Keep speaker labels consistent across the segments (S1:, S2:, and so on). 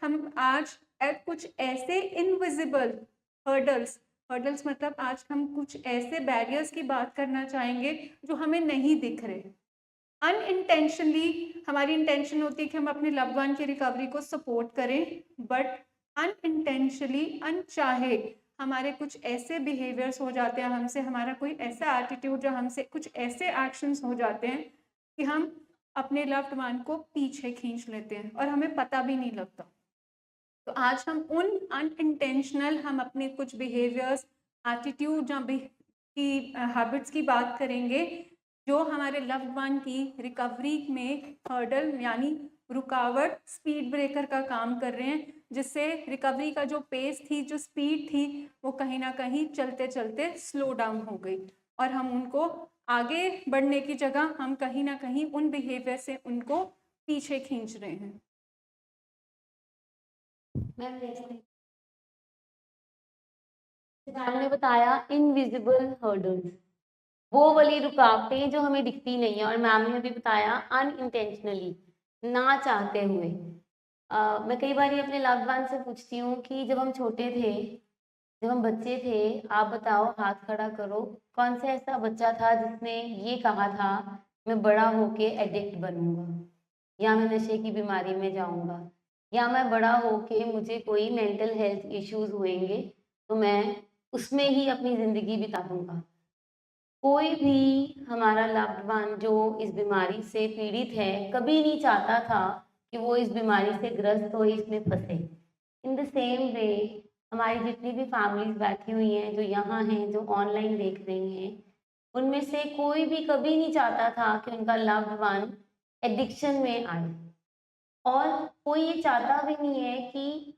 S1: हम आज कुछ ऐसे इनविजिबल हर्डल्स हर्डल्स मतलब आज हम कुछ ऐसे बैरियर्स की बात करना चाहेंगे जो हमें नहीं दिख रहे। अनइंटेंशनली हमारी इंटेंशन होती है कि हम अपने लव्ड वन की रिकवरी को सपोर्ट करें, बट अनइंटेंशनली अनचाहे हमारे कुछ ऐसे बिहेवियर्स हो जाते हैं हमसे, हमारा कोई ऐसा एटीट्यूड या हमसे कुछ ऐसे एक्शंस हो जाते हैं कि हम अपने लव्ड वन को पीछे खींच लेते हैं और हमें पता भी नहीं लगता। तो आज हम उन अनइंटेंशनल हम अपने कुछ बिहेवियर्स, एटीट्यूड या की हैबिट्स की बात करेंगे जो हमारे लव्ड वन की रिकवरी में हर्डल यानी रुकावट, स्पीड ब्रेकर का काम कर रहे हैं, जिससे रिकवरी का जो पेस थी, जो स्पीड थी, वो कहीं ना कहीं चलते चलते स्लो डाउन हो गई और हम उनको आगे बढ़ने की जगह हम कहीं ना कहीं उन बिहेवियर से उनको पीछे खींच रहे हैं।
S2: मैम मैम ने बताया इनविजिबल हर्डल्स, वो वाली रुकावटें जो हमें दिखती नहीं है, और मैम ने भी बताया अनइंटेंशनली, ना चाहते हुए। मैं कई बार अपने लव्ड वन से पूछती हूँ कि जब हम छोटे थे, जब हम बच्चे थे, आप बताओ, हाथ खड़ा करो, कौन सा ऐसा बच्चा था जिसने ये कहा था मैं बड़ा होके एडिक्ट बनूंगा, या मैं नशे की बीमारी में जाऊंगा, या मैं बड़ा होके मुझे कोई मेंटल हेल्थ इश्यूज होंगे तो मैं उसमें ही अपनी जिंदगी बिता दूंगा। कोई भी हमारा लव्ड वन जो इस बीमारी से पीड़ित है कभी नहीं चाहता था कि वो इस बीमारी से ग्रस्त हो, इसमें फंसे। इन द सेम वे हमारी जितनी भी फैमिलीज बैठी हुई हैं, जो यहाँ हैं, जो ऑनलाइन देख रही हैं, उनमें से कोई भी कभी नहीं चाहता था कि उनका लव्ड वन एडिक्शन में आए, और कोई ये चाहता भी नहीं है कि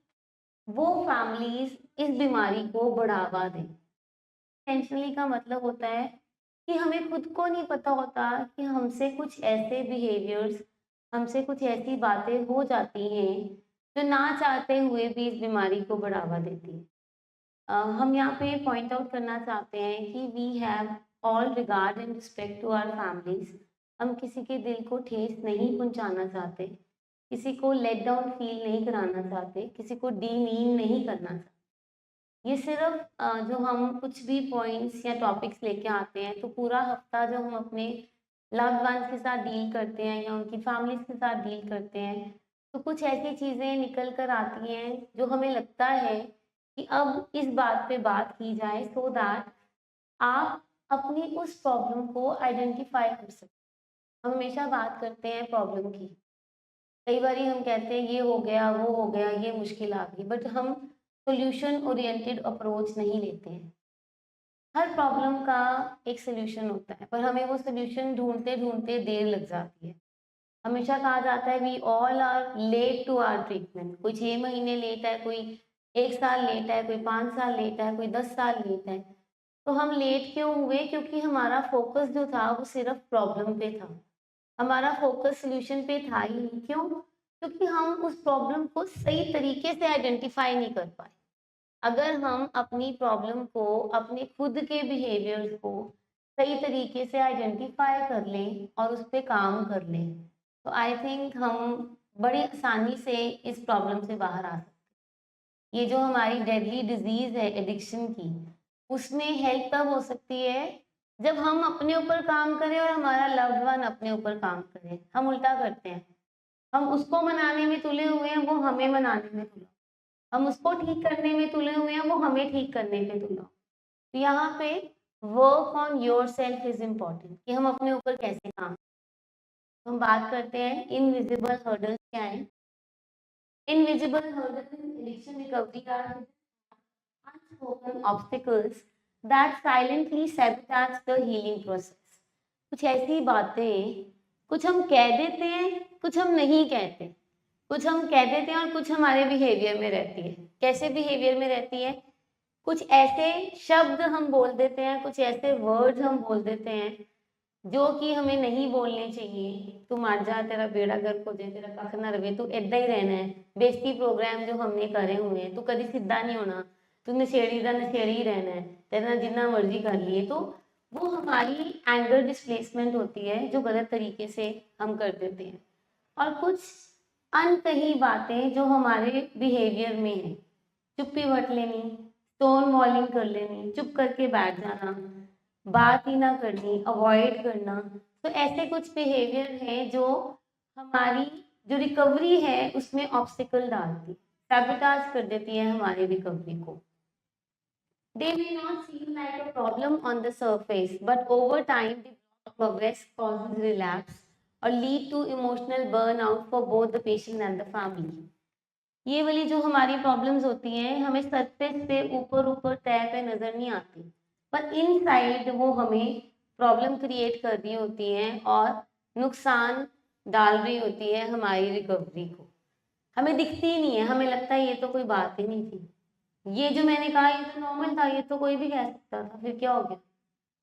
S2: वो फैमिलीज इस बीमारी को बढ़ावा दें। इंटेंशनली का मतलब होता है कि हमें खुद को नहीं पता होता कि हमसे कुछ ऐसे बिहेवियर्स, हमसे कुछ ऐसी बातें हो जाती हैं जो ना चाहते हुए भी इस बीमारी को बढ़ावा देती है। हम यहाँ पे पॉइंट आउट करना चाहते हैं कि we have all regard and respect to our families. हम किसी के दिल को ठेस नहीं पहुँचाना चाहते, किसी को लेट डाउन फील नहीं कराना चाहते, किसी को डीमीन नहीं करना चाहते। ये सिर्फ जो हम कुछ भी पॉइंट्स या टॉपिक्स लेके आते हैं, तो पूरा हफ्ता जो हम अपने लव्ड वंस के साथ डील करते हैं या उनकी फैमिलीज के साथ डील करते हैं, तो कुछ ऐसी चीज़ें निकल कर आती हैं जो हमें लगता है कि अब इस बात पे बात की जाए, सो दैट आप अपनी उस प्रॉब्लम को आइडेंटिफाई कर सकें। हम हमेशा बात करते हैं प्रॉब्लम की, कई बार हम कहते हैं ये हो गया, वो हो गया, ये मुश्किल आ गई, बट हम सॉल्यूशन ओरिएंटेड अप्रोच नहीं लेते हैं। हर प्रॉब्लम का एक सॉल्यूशन होता है, पर हमें वो सॉल्यूशन ढूंढते ढूंढते देर लग जाती है। हमेशा कहा जाता है we all are late to our treatment. कोई 6 महीने लेट है, कोई 1 साल लेट है, कोई 5 साल लेट है, कोई 10 साल लेट है। तो हम लेट क्यों हुए? क्योंकि हमारा फोकस जो था वो सिर्फ प्रॉब्लम पे था, हमारा फोकस सॉल्यूशन पे था ही नहीं। क्यों? क्योंकि हम उस प्रॉब्लम को सही तरीके से आइडेंटिफाई नहीं कर पाए। अगर हम अपनी प्रॉब्लम को, अपने खुद के बिहेवियर्स को सही तरीके से आइडेंटिफाई कर लें और उस पर काम कर लें, तो आई थिंक हम बड़ी आसानी से इस प्रॉब्लम से बाहर आ सकते हैं। ये जो हमारी डेडली डिजीज है एडिक्शन की, उसमें हेल्प तब हो सकती है जब हम अपने ऊपर काम करें और हमारा लव्ड वन अपने ऊपर काम करे। हम उल्टा करते हैं, हम उसको मनाने में तुले हुए हैं, वो हमें मनाने में तुला। हम उसको ठीक करने में तुले हुए हैं, वो हमें ठीक करने पे तुला। तो यहाँ पे work on your self is important, कि हम अपने ऊपर कैसे काम। तो हम बात करते हैं इनविजिबल हर्डल्स क्या है। Invisible hurdles in addiction recovery are unspoken obstacles that silently sabotage the healing process। कुछ ऐसी बातें, कुछ हम कह देते हैं, कुछ हम नहीं कहते, कुछ हम कह देते हैं और कुछ हमारे बिहेवियर में रहती है। कैसे बिहेवियर में रहती है? कुछ ऐसे शब्द हम बोल देते हैं, कुछ ऐसे वर्ड्स हम बोल देते हैं जो कि हमें नहीं बोलने चाहिए। तू मर जा, तेरा बेड़ा गर्क हो जाए, तेरा कख ना रवे, तू ऐदा ही रहना है। बेइज्जती प्रोग्राम जो हमने करे हुए हैं, तू कभी सीधा नहीं होना, तू नशेड़ी का नशेड़ी ही रहना है, तेरा जितना मर्जी कर लिए। तो वो हमारी एंगर डिस्प्लेसमेंट होती है जो गलत तरीके से हम कर देते हैं। और कुछ अनकही बातें जो हमारे बिहेवियर में है, चुप्पी बट लेनी, स्टोन वॉलिंग कर लेनी, चुप करके बैठ जाना, बात ही ना करनी, अवॉइड करना, तो ऐसे कुछ बिहेवियर हैं जो हमारी जो रिकवरी है उसमें ऑब्स्टिकल डालती, सैबोटाज कर देती है हमारी रिकवरी को। They may not seem like a problem on the surface, but over time, the progress causes relapse or lead to emotional burnout for both the patient and the family. ये वाली जो हमारी problems होती हैं हमें surface पे ऊपर ऊपर तय पे नजर नहीं आती, पर इनसाइड वो हमें प्रॉब्लम क्रिएट कर रही होती हैं और नुकसान डाल रही होती है हमारी रिकवरी को। हमें दिखती ही नहीं है, हमें लगता है ये तो कोई बात ही नहीं थी, ये जो मैंने कहा ये तो नॉर्मल था, ये तो कोई भी कह सकता था, फिर क्या हो गया?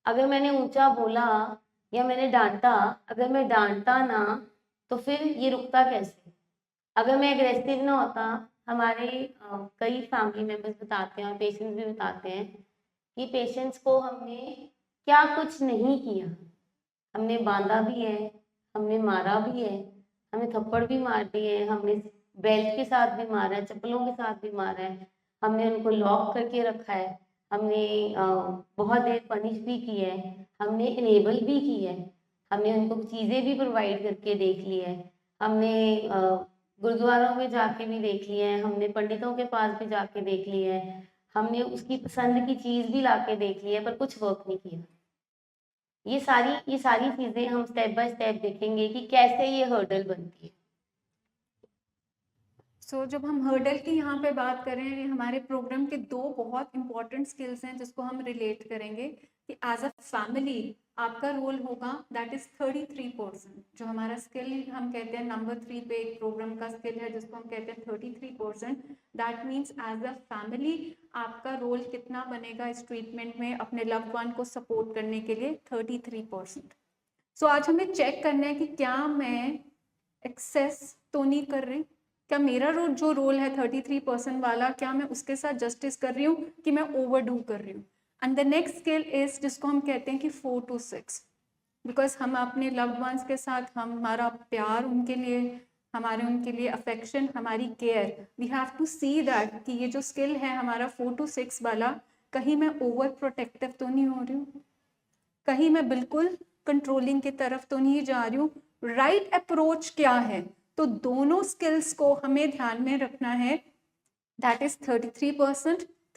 S2: अगर मैंने ऊंचा बोला या मैंने डांटा, अगर मैं डांटता ना तो फिर ये रुकता कैसे? अगर मैं एग्रेसिव ना होता, हमारे कई फैमिली मेंबर्स बताते हैं और पेशेंट्स भी बताते हैं कि पेशेंट्स को हमने क्या कुछ नहीं किया, हमने बांधा भी है, हमने मारा भी है, हमें थप्पड़ भी मार दिए हैं, हमने बेल्ट के साथ भी मारा है, चप्पलों के साथ भी मारा है, हमने उनको लॉक करके रखा है, हमने बहुत देर पनिश भी की है, हमने इनेबल भी की है, हमने उनको चीज़ें भी प्रोवाइड करके देख ली है, हमने गुरुद्वारों में जाके भी देख लिया है, हमने पंडितों के पास भी जाके देख लिया है, हमने उसकी पसंद की चीज़ भी लाके देख ली है, पर कुछ वर्क नहीं किया। ये सारी चीज़ें हम स्टेप बाय स्टेप देखेंगे कि कैसे ये हर्डल बनती है।
S1: जब हम हर्डल की यहाँ पे बात करें, हमारे प्रोग्राम के दो बहुत इंपॉर्टेंट स्किल्स हैं जिसको हम रिलेट करेंगे कि एज अ फैमिली आपका रोल होगा, दैट इज 33%। जो हमारा स्किल हम कहते हैं नंबर 3 पे एक प्रोग्राम का स्किल है जिसको हम कहते हैं 33%, that means as a family आपका रोल कितना बनेगा इस ट्रीटमेंट में अपने लव्ड वन को सपोर्ट करने के लिए 33%। आज हमें चेक करना है कि क्या मैं एक्सेस तो नहीं कर रही, क्या मेरा जो रोल है 33% वाला, क्या मैं उसके साथ जस्टिस कर रही हूँ कि मैं ओवरडू कर रही हूँ। And the next skill is जिसको हम कहते हैं कि 4 to 6, बिकॉज हम अपने लव्ड वंस के साथ हमारा प्यार उनके लिए, हमारे उनके लिए अफेक्शन, हमारी care, we have to see that कि ये जो स्किल है हमारा 4 to 6 वाला, कहीं मैं ओवर प्रोटेक्टिव तो नहीं हो रही हूँ, कहीं मैं बिल्कुल कंट्रोलिंग की तरफ तो नहीं जा रही हूँ। राइट अप्रोच क्या है, तो दोनों स्किल्स को हमें ध्यान में रखना है। दैट इज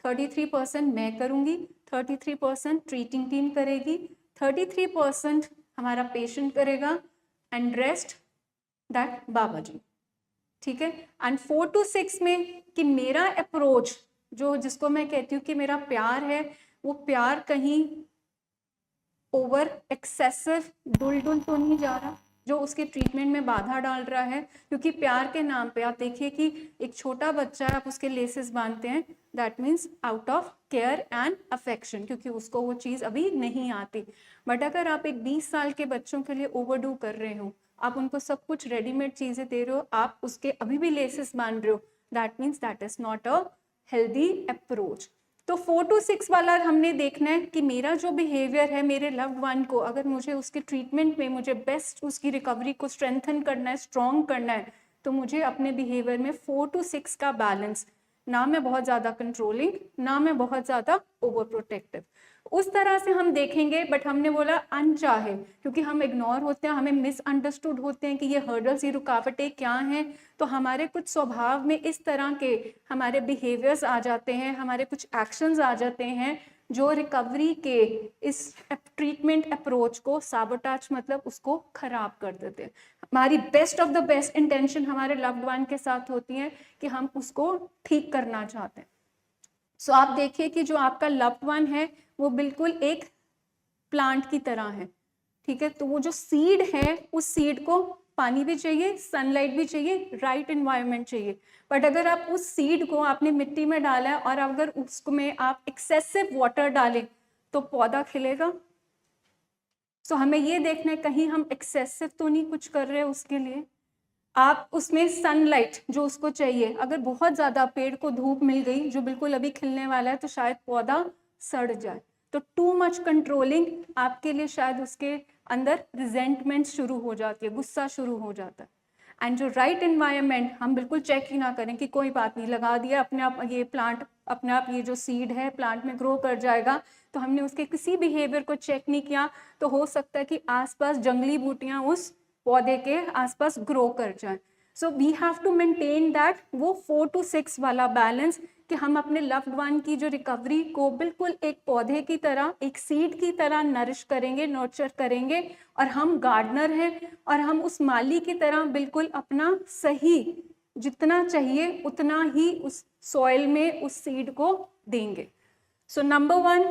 S1: 33% मैं करूंगी, 33% ट्रीटिंग टीम करेगी, 33% हमारा पेशेंट करेगा, एंड रेस्ट दैट बाबा जी। ठीक है। एंड 4 to 6 में कि मेरा अप्रोच जो जिसको मैं कहती हूँ कि मेरा प्यार है, वो प्यार कहीं ओवर एक्सेसिव डुल तो नहीं जा रहा जो उसके ट्रीटमेंट में बाधा डाल रहा है। क्योंकि प्यार के नाम पे आप देखिए कि एक छोटा बच्चा है, आप उसके लेसेस बांधते हैं, that means out of care and affection, क्योंकि उसको वो चीज़ अभी नहीं आती। बट अगर आप एक 20 साल के बच्चों के लिए ओवरडू कर रहे हो, आप उनको सब कुछ रेडीमेड चीज़ें दे रहे हो, आप उसके अभी भी लेसेस बांध रहे हो, that means that is not a healthy approach. तो 4 to 6 वाला हमने देखना है कि मेरा जो बिहेवियर है मेरे लव्ड वन को, अगर मुझे उसके ट्रीटमेंट में मुझे बेस्ट उसकी रिकवरी को स्ट्रेंथन करना है, स्ट्रॉन्ग करना है, तो मुझे अपने बिहेवियर में 4 to 6 का बैलेंस, ना मैं बहुत ज़्यादा कंट्रोलिंग, ना मैं बहुत ज़्यादा ओवर प्रोटेक्टिव, उस तरह से हम देखेंगे। बट हमने बोला अनचाहे, क्योंकि हम इग्नोर होते हैं, हमें मिसअंडरस्टूड होते हैं कि ये हर्डल्स, ये रुकावटें क्या हैं, तो हमारे कुछ स्वभाव में इस तरह के हमारे बिहेवियर्स आ जाते हैं, हमारे कुछ एक्शंस आ जाते हैं जो रिकवरी के इस ट्रीटमेंट अप्रोच को साबोटाज, मतलब उसको खराब कर देते हैं। हमारी best of the best intention हमारे लव्ड वन के साथ होती है कि हम उसको ठीक करना चाहते हैं। सो आप देखिए कि जो आपका लव्ड वन है वो बिल्कुल एक प्लांट की तरह है, ठीक है। तो वो जो सीड है, उस सीड को पानी भी चाहिए, सनलाइट भी चाहिए, राइट एनवायरनमेंट चाहिए। बट अगर आप उस सीड को आपने मिट्टी में डाला है और अगर उसमें आप एक्सेसिव वाटर डालें तो पौधा खिलेगा। सो हमें ये देखना है कहीं हम एक्सेसिव तो नहीं कुछ कर रहे उसके लिए। आप उसमें सनलाइट जो उसको चाहिए, अगर बहुत ज़्यादा पेड़ को धूप मिल गई जो बिल्कुल अभी खिलने वाला है तो शायद पौधा सड़ जाए। तो टू मच कंट्रोलिंग आपके लिए शायद उसके अंदर रिजेंटमेंट शुरू हो जाती है, गुस्सा शुरू हो जाता है। एंड जो राइट इन्वायरमेंट, हम बिल्कुल चेक ही ना करें कि कोई बात नहीं, लगा दिया अपने आप, ये प्लांट अपने आप, ये जो सीड है प्लांट में ग्रो कर जाएगा, तो हमने उसके किसी बिहेवियर को चेक नहीं किया, तो हो सकता है कि आसपास जंगली बूटियां उस पौधे के आसपास ग्रो कर जाएं। So we have to maintain that, वो 4 to 6 वाला बैलेंस, कि हम अपने लव्ड वन की जो रिकवरी को बिल्कुल एक पौधे की तरह, एक सीड की तरह नरिश करेंगे, नर्चर करेंगे, और हम गार्डनर हैं और हम उस माली की तरह बिल्कुल अपना सही जितना चाहिए उतना ही उस सॉइल में उस सीड को देंगे। सो नंबर 1,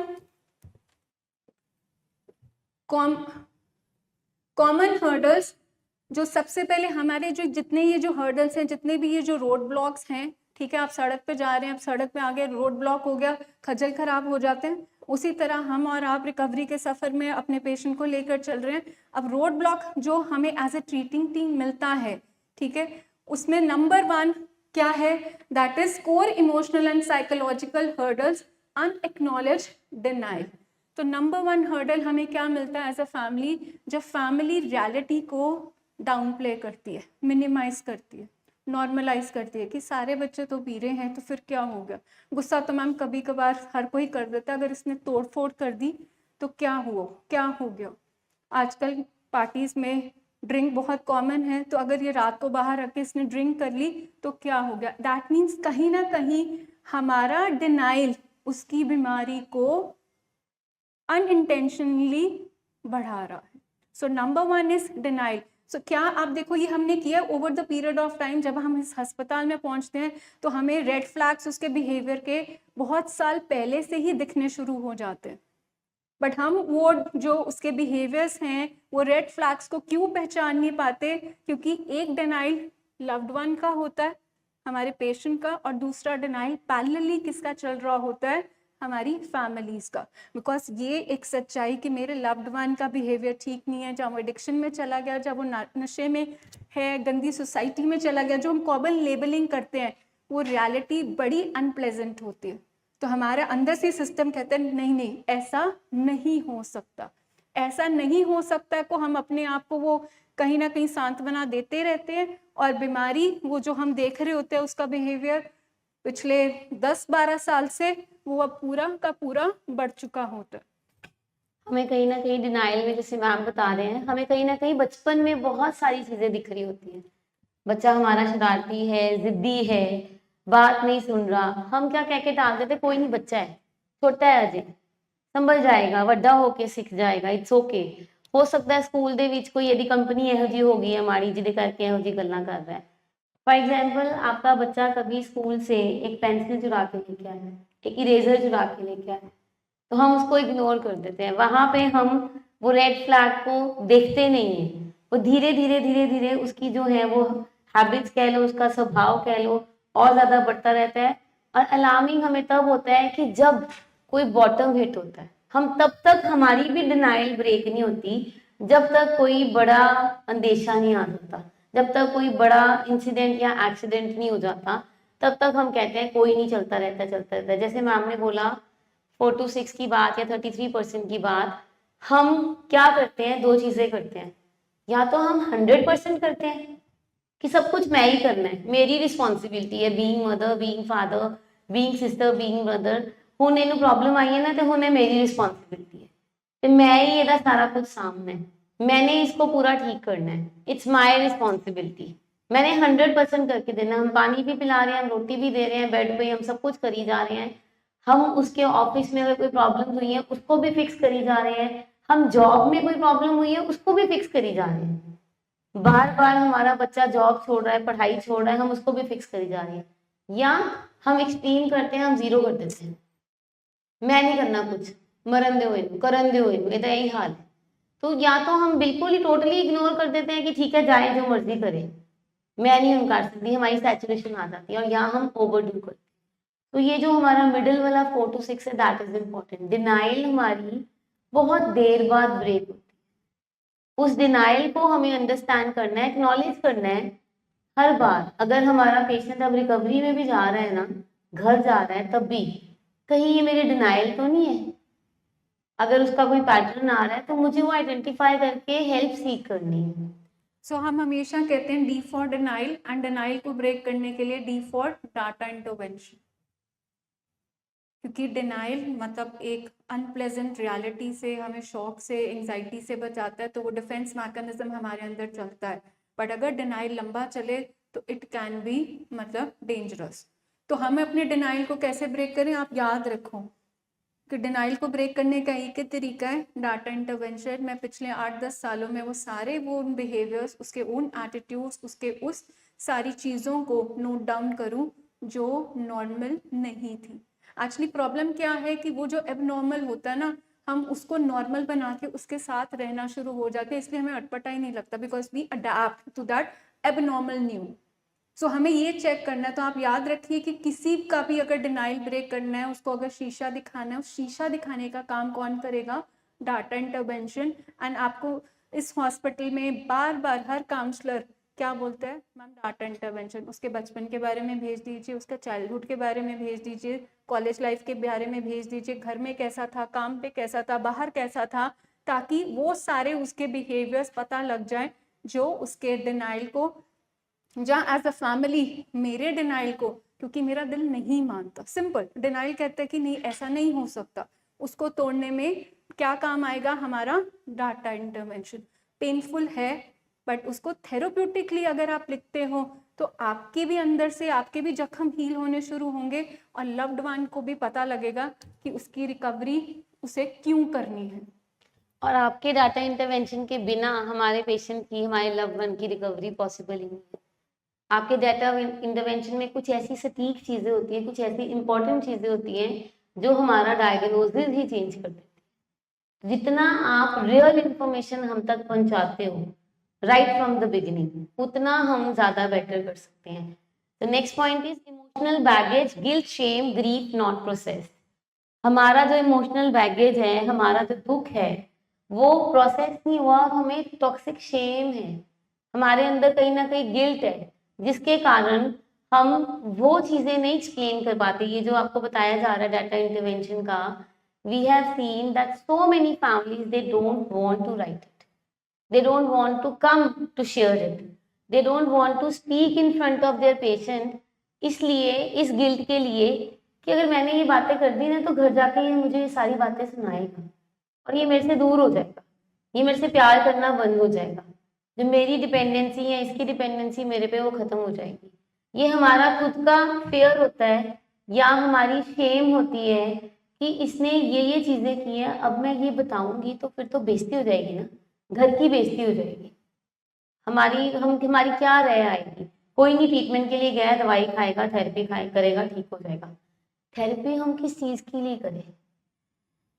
S1: कॉमन हर्डल्स। जो सबसे पहले हमारे जो जितने ये जो हर्डल्स हैं, जितने भी ये जो रोड ब्लॉक्स हैं, ठीक है, आप सड़क पे जा रहे हैं, अब सड़क पे आगे रोड ब्लॉक हो गया, खज्जल खराब हो जाते हैं, उसी तरह हम और आप रिकवरी के सफ़र में अपने पेशेंट को लेकर चल रहे हैं। अब रोड ब्लॉक जो हमें एज ए ट्रीटिंग टीम मिलता है, ठीक है, उसमें नंबर 1 क्या है, that is core emotional and psychological hurdles, unacknowledged denial. तो नंबर 1 हर्डल हमें क्या मिलता है एज अ फैमिली, जब फैमिली रियलिटी को डाउन प्ले करती है, मिनिमाइज करती है, नॉर्मलाइज करती है कि सारे बच्चे तो पी रहे हैं तो फिर क्या हो गया, गुस्सा तो मैम कभी कभार हर कोई कर देता है, अगर इसने तोड़ फोड़ कर दी तो क्या हो गया। आजकल पार्टीज में ड्रिंक बहुत कॉमन है, तो अगर ये रात को बाहर रख के इसने ड्रिंक कर ली तो क्या हो गया। दैट मीन्स कहीं ना कहीं हमारा डिनाइल उसकी बीमारी को अनइंटेंशनली बढ़ा रहा है। So number 1 is denial. So क्या आप देखो, ये हमने किया over the period of time, जब हम इस अस्पताल में पहुंचते हैं तो हमें रेड फ्लैग्स उसके बिहेवियर के बहुत साल पहले से ही दिखने शुरू हो जाते हैं, बट हम वो जो उसके बिहेवियर्स हैं वो रेड फ्लैग्स को क्यों पहचान नहीं पाते, क्योंकि एक डिनाइल लव्ड वन का होता है, हमारे पेशेंट का, और दूसरा डिनाइल पैरेलली किसका चल रहा होता है, हमारी फैमिलीज का। बिकॉज ये एक सच्चाई कि मेरे लव्ड वन का बिहेवियर ठीक नहीं है, जब वो एडिक्शन में चला गया, जब वो नशे में है, गंदी सोसाइटी में चला गया, जो हम कॉमन लेबलिंग करते हैं, वो रियलिटी बड़ी अनप्लेजेंट होती है। तो हमारे अंदर से सिस्टम कहते हैं नहीं नहीं, ऐसा नहीं हो सकता, ऐसा नहीं हो सकता को हम अपने आप को वो कहीं ना कहीं सांत्वना देते रहते हैं, और बीमारी वो जो हम देख रहे होते हैं उसका बिहेवियर पिछले 10-12 साल से वो अब पूरा का पूरा बढ़ चुका होता है।
S2: हमें कहीं ना कहीं डिनाइल में, जैसे मैम बता रहे हैं, हमें कहीं ना कहीं बचपन में बहुत सारी चीजें दिख रही होती है। बच्चा हमारा शरारती है, जिद्दी है, बात नहीं सुन रहा, हम क्या कह के टाल देते, कोई नहीं, बच्चा है, छोटा है, अजय संभल जाएगा, ਵੱਡਾ होके सीख जाएगा, इट्स ओके। हो सकता है स्कूल ਦੇ ਵਿੱਚ कोई यदि कंपनी ਇਹੋ ਜਿਹੀ हो गई है हमारी, ਜਿਹਦੇ ਕਰਕੇ ਇਹੋ ਜਿਹੀ ਗੱਲਾਂ कर रहा है। फॉर एग्जाम्पल, आपका बच्चा कभी स्कूल से एक पेंसिल चुरा के लेके आया, एक इरेजर चुरा के लेके आया, तो हम उसको इग्नोर कर देते हैं। वहां पे हम वो रेड फ्लैग को देखते नहीं है, वो धीरे धीरे धीरे धीरे उसकी जो है वो हैबिट्स कह लो, उसका स्वभाव कह लो, और ज्यादा बढ़ता रहता है। और अलार्मिंग हमें तब होता है कि जब कोई बॉटम हिट होता है, हम तब तक, हमारी भी डिनाइल ब्रेक नहीं होती जब तक कोई बड़ा अंदेशा नहीं आ जाता, जब तक कोई बड़ा इंसिडेंट या एक्सीडेंट नहीं हो जाता, तब तक हम कहते हैं कोई नहीं, चलता रहता है, चलता रहता है। जैसे मैम ने बोला 4 to 6 की बात या 33% की बात, हम क्या करते हैं, 2 चीजें करते हैं, या तो हम 100% करते हैं कि सब कुछ मैं ही करना है, मेरी रिस्पॉन्सिबिलिटी है, being mother, being father, being sister, being brother, ਹੁਣ ਇਹਨੂੰ प्रॉब्लम आई है ना, तो ਹੁਣ मेरी रिस्पॉन्सिबिलिटी है, तो मैं ही ਇਹਦਾ सारा कुछ सामना है, मैंने इसको पूरा ठीक करना है, इट्स माई रिस्पॉन्सिबिलिटी, मैंने 100% करके देना। हम पानी भी पिला रहे हैं, हम रोटी भी दे रहे हैं, बेड पे हम सब कुछ करी जा रहे हैं, हम उसके ऑफिस में अगर कोई प्रॉब्लम हुई है उसको भी फिक्स करी जा रहे हैं, हम जॉब में कोई प्रॉब्लम हुई है उसको भी फिक्स करी जा रहे हैं, बार बार हमारा बच्चा जॉब छोड़ रहा है, पढ़ाई छोड़ रहा है, हम उसको भी फिक्स करी जा रहे हैं, या हम एक्सट्रीम करते हैं, हम 0 कर देते हैं, मैं नहीं करना कुछ, मरन दो इनू, करन दो इनू, ਇਹਦਾ यही हाल है। तो या तो हम बिल्कुल ही टोटली इग्नोर कर देते हैं कि ठीक है, जाए जो मर्जी करे, मैं नहीं कर सकती, हमारी सैचुरेशन आ जाती है, और यहाँ हम ओवरडू करते हैं। तो ये जो हमारा मिडिल वाला 4 to 6 है, दैट इज इम्पोर्टेंट। डिनाइल हमारी बहुत देर बाद ब्रेक होती है, उस डिनाइल को हमें अंडरस्टैंड करना है, एक्नॉलेज करना है हर बार। अगर हमारा पेशेंट अब रिकवरी में भी जा रहा है ना, घर जा रहा है, तब भी कहीं ये मेरी डिनाइल तो नहीं है, अगर उसका कोई पैटर्न आ रहा है तो मुझे वो आइडेंटिफाई करके हेल्प सीख करनी है।
S1: सो हम हमेशा कहते हैं D for denial, and denial को ब्रेक करने के लिए डी फॉर डाटा इंटरवेंशन, क्योंकि डिनाइल मतलब एक अनप्लेजेंट रियलिटी से, हमें शॉक से, एंजाइटी से बचाता है, तो वो डिफेंस मैकेनिज्म हमारे अंदर चलता है। बट अगर डिनाइल लंबा चले तो इट कैन बी मतलब डेंजरस। तो हम अपने डिनाइल को कैसे ब्रेक करें, आप याद रखो कि डिनाइल को ब्रेक करने का एक ही तरीका है, डाटा इंटरवेंशन। मैं पिछले 8-10 सालों में वो सारे वो बिहेवियर्स, उसके उन एटीट्यूड्स, उसके उस सारी चीज़ों को नोट डाउन करूं जो नॉर्मल नहीं थी। एक्चुअली प्रॉब्लम क्या है कि वो जो एबनॉर्मल होता है ना, हम उसको नॉर्मल बना के उसके साथ रहना शुरू हो जाते हैं, इसलिए हमें अटपटा ही नहीं लगता, because we adapt to that abnormal new. So हमें ये चेक करना है। तो आप याद रखिए कि किसी का भी अगर डिनाइल ब्रेक करना है, उसको अगर शीशा दिखाना है, उस शीशा दिखाने का काम कौन करेगा, डाटा इंटरवेंशन। एंड आपको इस हॉस्पिटल में बार बार हर काउंसलर क्या बोलता है, मैम डाटा इंटरवेंशन, उसके बचपन के बारे में भेज दीजिए, उसका चाइल्डहुड के बारे में भेज दीजिए, कॉलेज लाइफ के बारे में भेज दीजिए, घर में कैसा था, काम पे कैसा था, बाहर कैसा था, ताकि वो सारे उसके बिहेवियर्स पता लग जाए जो उसके डिनाइल को, जहाँ एज अ फैमिली मेरे डिनाइल को, क्योंकि मेरा दिल नहीं मानता, सिंपल डिनाइल कहता है कि नहीं ऐसा नहीं हो सकता, उसको तोड़ने में क्या काम आएगा हमारा डाटा इंटरवेंशन। पेनफुल है, बट उसको थेरोप्यूटिकली अगर आप लिखते हो तो आपके भी अंदर से आपके भी जख्म हील होने शुरू होंगे, और लव्ड वन को भी पता लगेगा कि उसकी रिकवरी उसे क्यों करनी है।
S2: और आपके डाटा इंटरवेंशन के बिना हमारे पेशेंट की, हमारे लव्ड वन की रिकवरी पॉसिबल ही नहीं है। आपके डाटा इंटरवेंशन में कुछ ऐसी सटीक चीजें होती हैं, कुछ ऐसी इंपॉर्टेंट चीजें होती हैं जो हमारा डायग्नोसिस ही चेंज कर देती है। जितना आप रियल इंफॉर्मेशन हम तक पहुंचाते हो राइट फ्रॉम द बिगिनिंग, उतना हम ज्यादा बेटर कर सकते हैं। The next point is emotional baggage, guilt, shame, grief not process. हमारा जो इमोशनल बैगेज है, हमारा जो दुख है, वो प्रोसेस नहीं हुआ और हमें टॉक्सिक शेम है, हमारे अंदर कहीं ना कहीं गिल्ट है, जिसके कारण हम वो चीजें नहीं एक्सप्लेन कर पाते। ये जो आपको बताया जा रहा है डाटा इंटरवेंशन का, we have seen that so many families they don't want to write it, they don't want to come to share it, they don't want to speak in front of their patient, इसलिए इस guilt के लिए कि अगर मैंने ये बातें कर दी ना तो घर जाके ये मुझे ये सारी बातें सुनाएगा और ये मेरे से दूर हो जाएगा, ये मेरे से प्यार करना बंद हो जाएगा, जो मेरी डिपेंडेंसी है, इसकी डिपेंडेंसी मेरे पे वो खत्म हो जाएगी। ये हमारा खुद का फेयर होता है या हमारी शेम होती है कि इसने ये चीजें की हैं, अब मैं ये बताऊंगी तो फिर तो बेइज्जती हो जाएगी ना, घर की बेइज्जती हो जाएगी, हमारी क्या रह आएगी। कोई नहीं ट्रीटमेंट के लिए गया, दवाई खाएगा, थेरेपी करेगा, ठीक हो जाएगा। थेरेपी हम किस चीज के लिए करें?